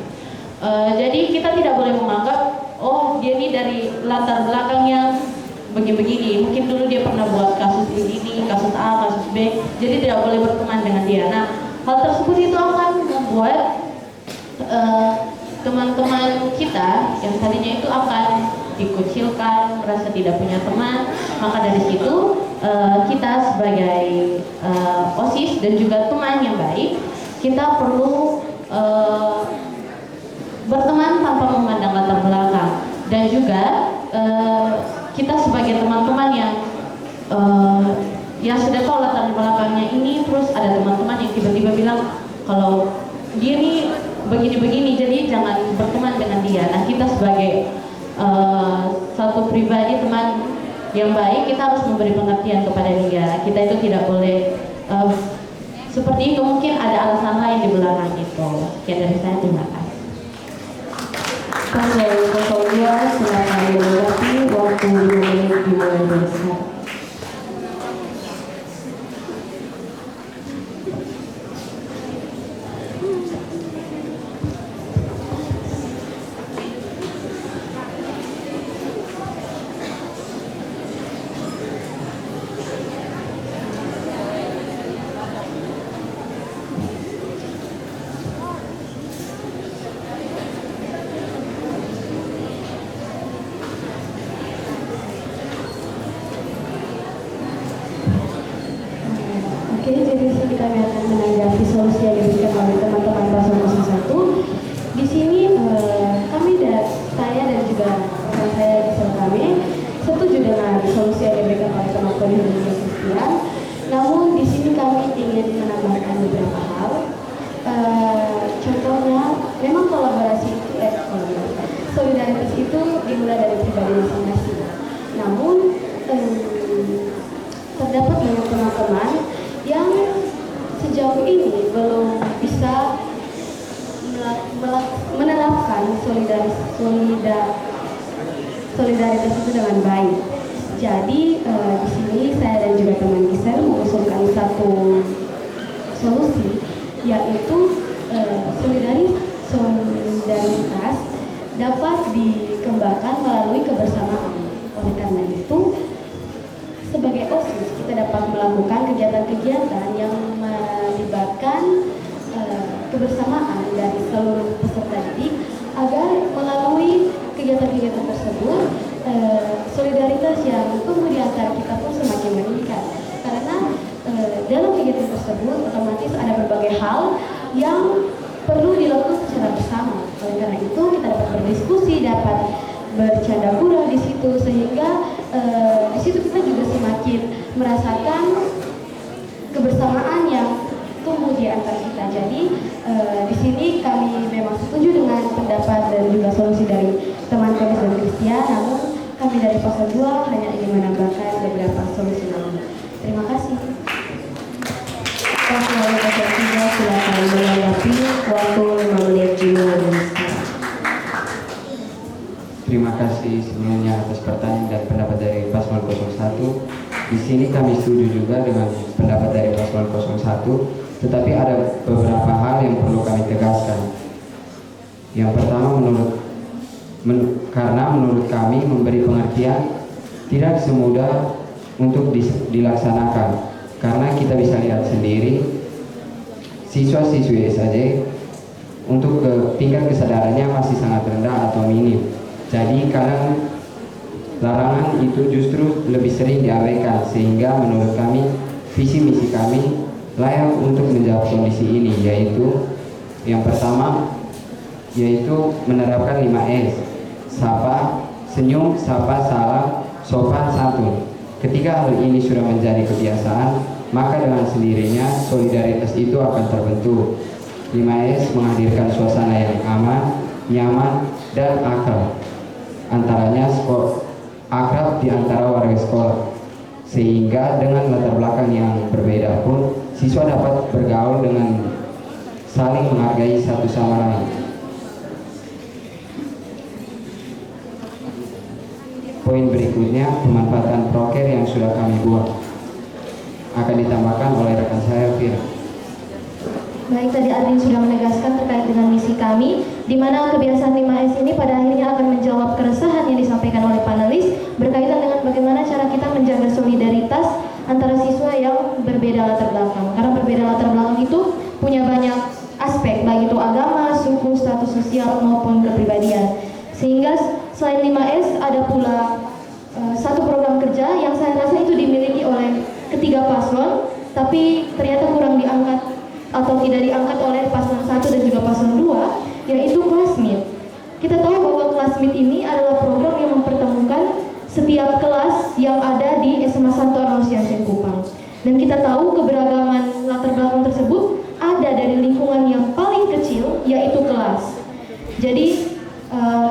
Jadi kita tidak boleh menganggap, oh dia ini dari latar belakang yang begini-begini. Mungkin dulu dia pernah buat kasus ini, kasus A, kasus B. Jadi tidak boleh berteman dengan dia. Nah, hal tersebut itu akan membuat teman-teman kita yang tadinya itu akan dikucilkan, merasa tidak punya teman. Maka dari situ kita sebagai OSIS dan juga teman yang baik, kita perlu berteman tanpa memandang latar belakang. Dan juga kita sebagai teman-teman yang ini, terus ada teman-teman yang tiba-tiba bilang kalau dia nih begini-begini, jadi jangan berteman dengan dia. Nah, kita sebagai satu pribadi teman yang baik, kita harus memberi pengertian kepada dia. Kita itu tidak boleh seperti itu, mungkin ada alasan lain di belakang itu. Sekian dari saya, terima kasih. Paslon 02 silakan menanggapi, waktu 5 menit dimulai dari sekarang. Oke, jadi kami akan menanggapi solusi yang diberikan oleh teman-teman paslon 01. Di sini saya dan juga rekan saya di sel kami setuju dengan solusi yang diberikan oleh teman-teman Indonesia Kristian. Namun di sini kami ingin menambahkan beberapa hal. Contohnya, memang kolaborasi itu solidaritas itu dimulai dari pribadi masing-masing. Namun terdapat banyak teman-teman yang sejauh ini belum bisa menerapkan solidaritas itu dengan baik. Jadi di sini saya dan juga teman Gisel mengusulkan satu solusi, yaitu solidaritas dapat dikembangkan melalui kebersamaan. Oleh karena itu, sebagai OSIS kita dapat melakukan kegiatan-kegiatan yang melibatkan kebersamaan dari seluruh peserta didik, agar melalui kegiatan-kegiatan tersebut solidaritas yang tumbuh di antara kita pun semakin meningkat. Karena dalam kegiatan tersebut otomatis ada berbagai hal yang perlu dilakukan secara bersama. Oleh karena itu kita dapat berdiskusi, dapat bercanda gurau di situ, sehingga di situ kita juga semakin merasakan kebersamaan yang tumbuh di antara kita. Jadi di sini kami memang setuju dengan pendapat dan juga solusi dari teman kami dan Kristian, namun kami dari Paslon 2 hanya ingin menambahkan beberapa solusi lain. Terima kasih. Paslon 03 silakan menanggapi, waktu 5 menit dimulai dari sekarang. Terima kasih sebelumnya atas pertanyaan dan pendapat dari Paslon 01. Di sini kami setuju juga dengan pendapat dari Paslon 01, tetapi ada beberapa hal yang perlu kami tegaskan. Yang pertama, karena menurut kami memberi pengertian tidak semudah untuk dilaksanakan, karena kita bisa lihat sendiri siswa-siswi SAJ untuk tingkat kesadarannya masih sangat rendah atau minim. Jadi kadang larangan itu justru lebih sering diabaikan, sehingga menurut kami visi misi kami layak untuk menjawab kondisi ini, yaitu yang pertama yaitu menerapkan 5S: sapa, senyum, sapa, salam, sopan, santun. Ketika hal ini sudah menjadi kebiasaan, maka dengan sendirinya solidaritas itu akan terbentuk. 5S menghadirkan suasana yang aman, nyaman, dan akrab. Antaranya akrab di antara warga sekolah, sehingga dengan latar belakang yang berbeda pun siswa dapat bergaul dengan saling menghargai satu sama lain. Poin berikutnya, pemanfaatan proker yang sudah kami buat akan ditambahkan oleh rekan saya, Fira. Baik, tadi Arlin sudah menegaskan terkait dengan misi kami, di mana kebiasaan 5S ini pada akhirnya akan menjawab keresahan yang disampaikan oleh panelis berkaitan dengan bagaimana cara kita menjaga solidaritas antara siswa yang berbeda latar belakang. Karena berbeda latar belakang itu punya banyak aspek, baik itu agama, suku, status sosial maupun kepribadian. Sehingga selain 5S ada pula satu program kerja yang saya rasa itu dimiliki oleh ketiga paslon, tapi ternyata kurang diangkat atau tidak diangkat oleh paslon 1 dan juga paslon 2, yaitu Classmeet. Kita tahu bahwa Classmeet ini adalah program yang mempertemukan setiap kelas yang ada di SMA Santo Anosiansen Kupang. Dan kita tahu keberagaman latar belakang tersebut ada dari lingkungan yang paling kecil, yaitu kelas. Jadi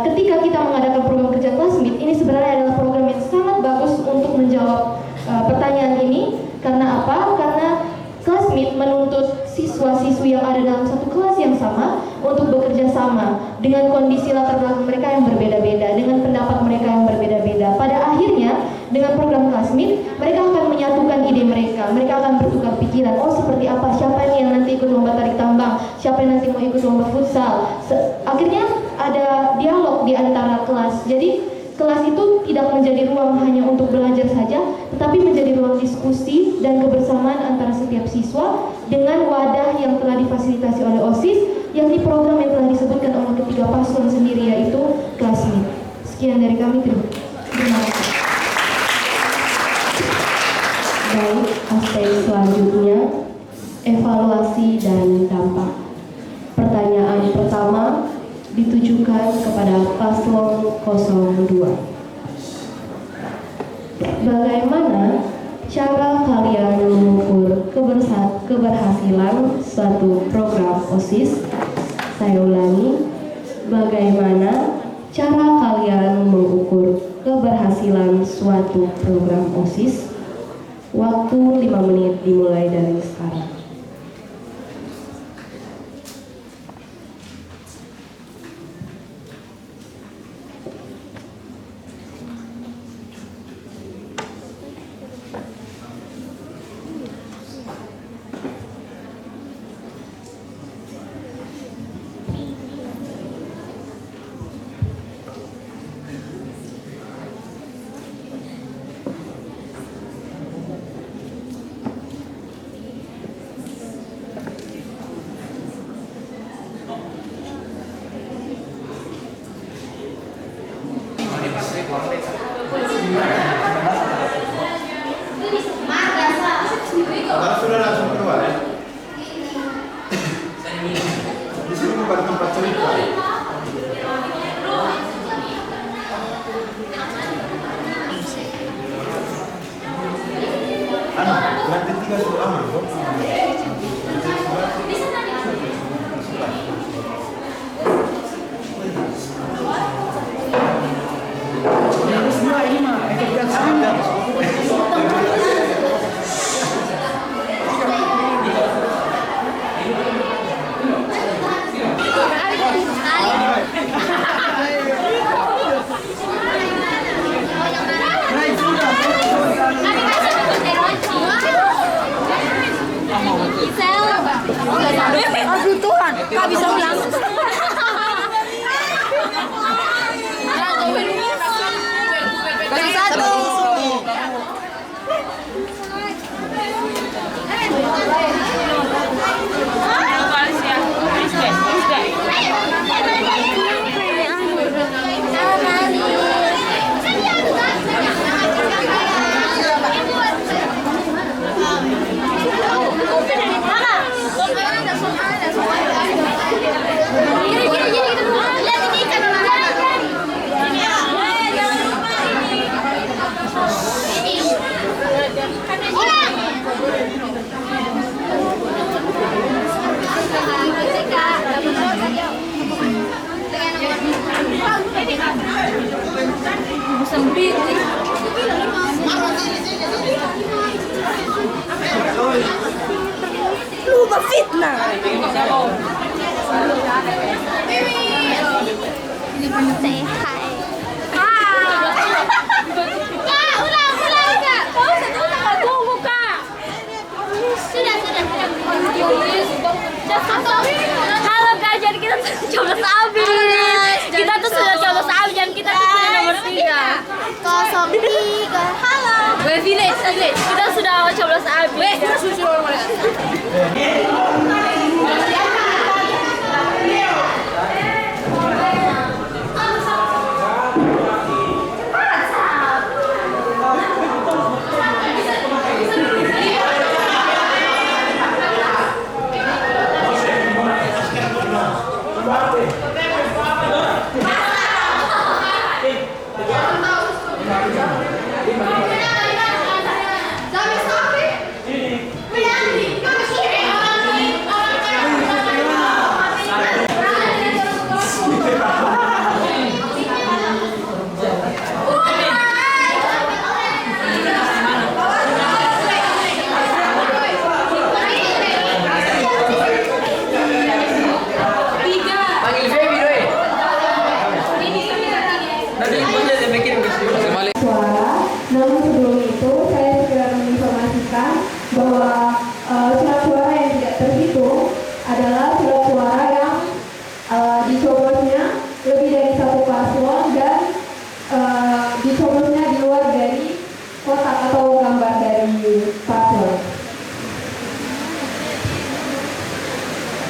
ketika kita mengadakan program kerja Classmeet, ini sebenarnya adalah program yang sangat bagus untuk menjawab pertanyaan ini. Karena apa? Karena Classmeet menuntut siswa-siswi yang ada dalam satu kelas yang sama untuk bekerja sama dengan kondisi latar belakang mereka yang berbeda-beda, dengan pendapat mereka yang berbeda-beda. Pada akhirnya, dengan program Classmeet, mereka akan menyatukan ide mereka akan bertukar pikiran. Oh, seperti apa? Siapa nih yang nanti ikut lomba tarik tambang? Siapa yang nanti mau ikut lomba futsal? Akhirnya ada dialog di antara kelas. Jadi kelas itu tidak menjadi ruang hanya untuk belajar saja, tetapi menjadi ruang diskusi dan kebersamaan antara setiap siswa dengan wadah yang telah difasilitasi oleh OSIS, yakni program yang telah disebutkan oleh ketiga paslon sendiri, yaitu Classmeet. Sekian dari kami, terima kasih. Baik, aspek selanjutnya, evaluasi dan dampak. Pertanyaan pertama ditujukan kepada paslon 02. Bagaimana cara kalian mengukur keberhasilan suatu program OSIS? Saya ulangi, bagaimana cara kalian mengukur keberhasilan suatu program OSIS? Waktu 5 menit dimulai dari sekarang. Sudah langsung keluar ya? Di sini bukan tempat cerita. Lantai 3 sudah aman kok. Semua ini mah efek yang standar. Aduh Tuhan, Kak bisa bilang. Kasih satu. Sempit nih. Lu fitnah. Say hi. Kak, ulang Kak. Kau sudah Kak tunggu Kak. Sudah. Halo Kak, jadi kita coblos abis. Kita tuh sudah coblos abis dan kita tuh sudah nomor 3. 03. Halo. Village. Kita sudah coblos abis.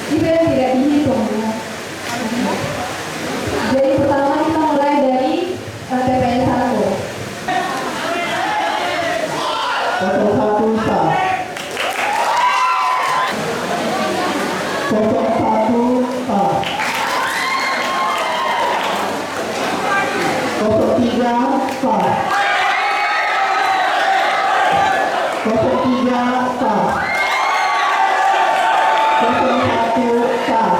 Jika tidak dihitung. Jadi pertama kita mulai dari TPS 1. 01 sah. 01 sah. 03 sah. 03 sah. 01 sah.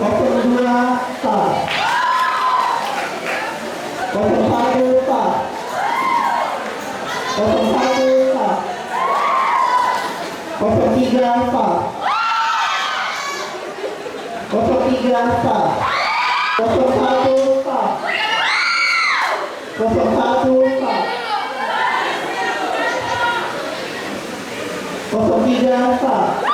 02 sah. 01 sah. 01 sah. 03 sah. 03 sah. 01 sah. 01 sah. 03 sah.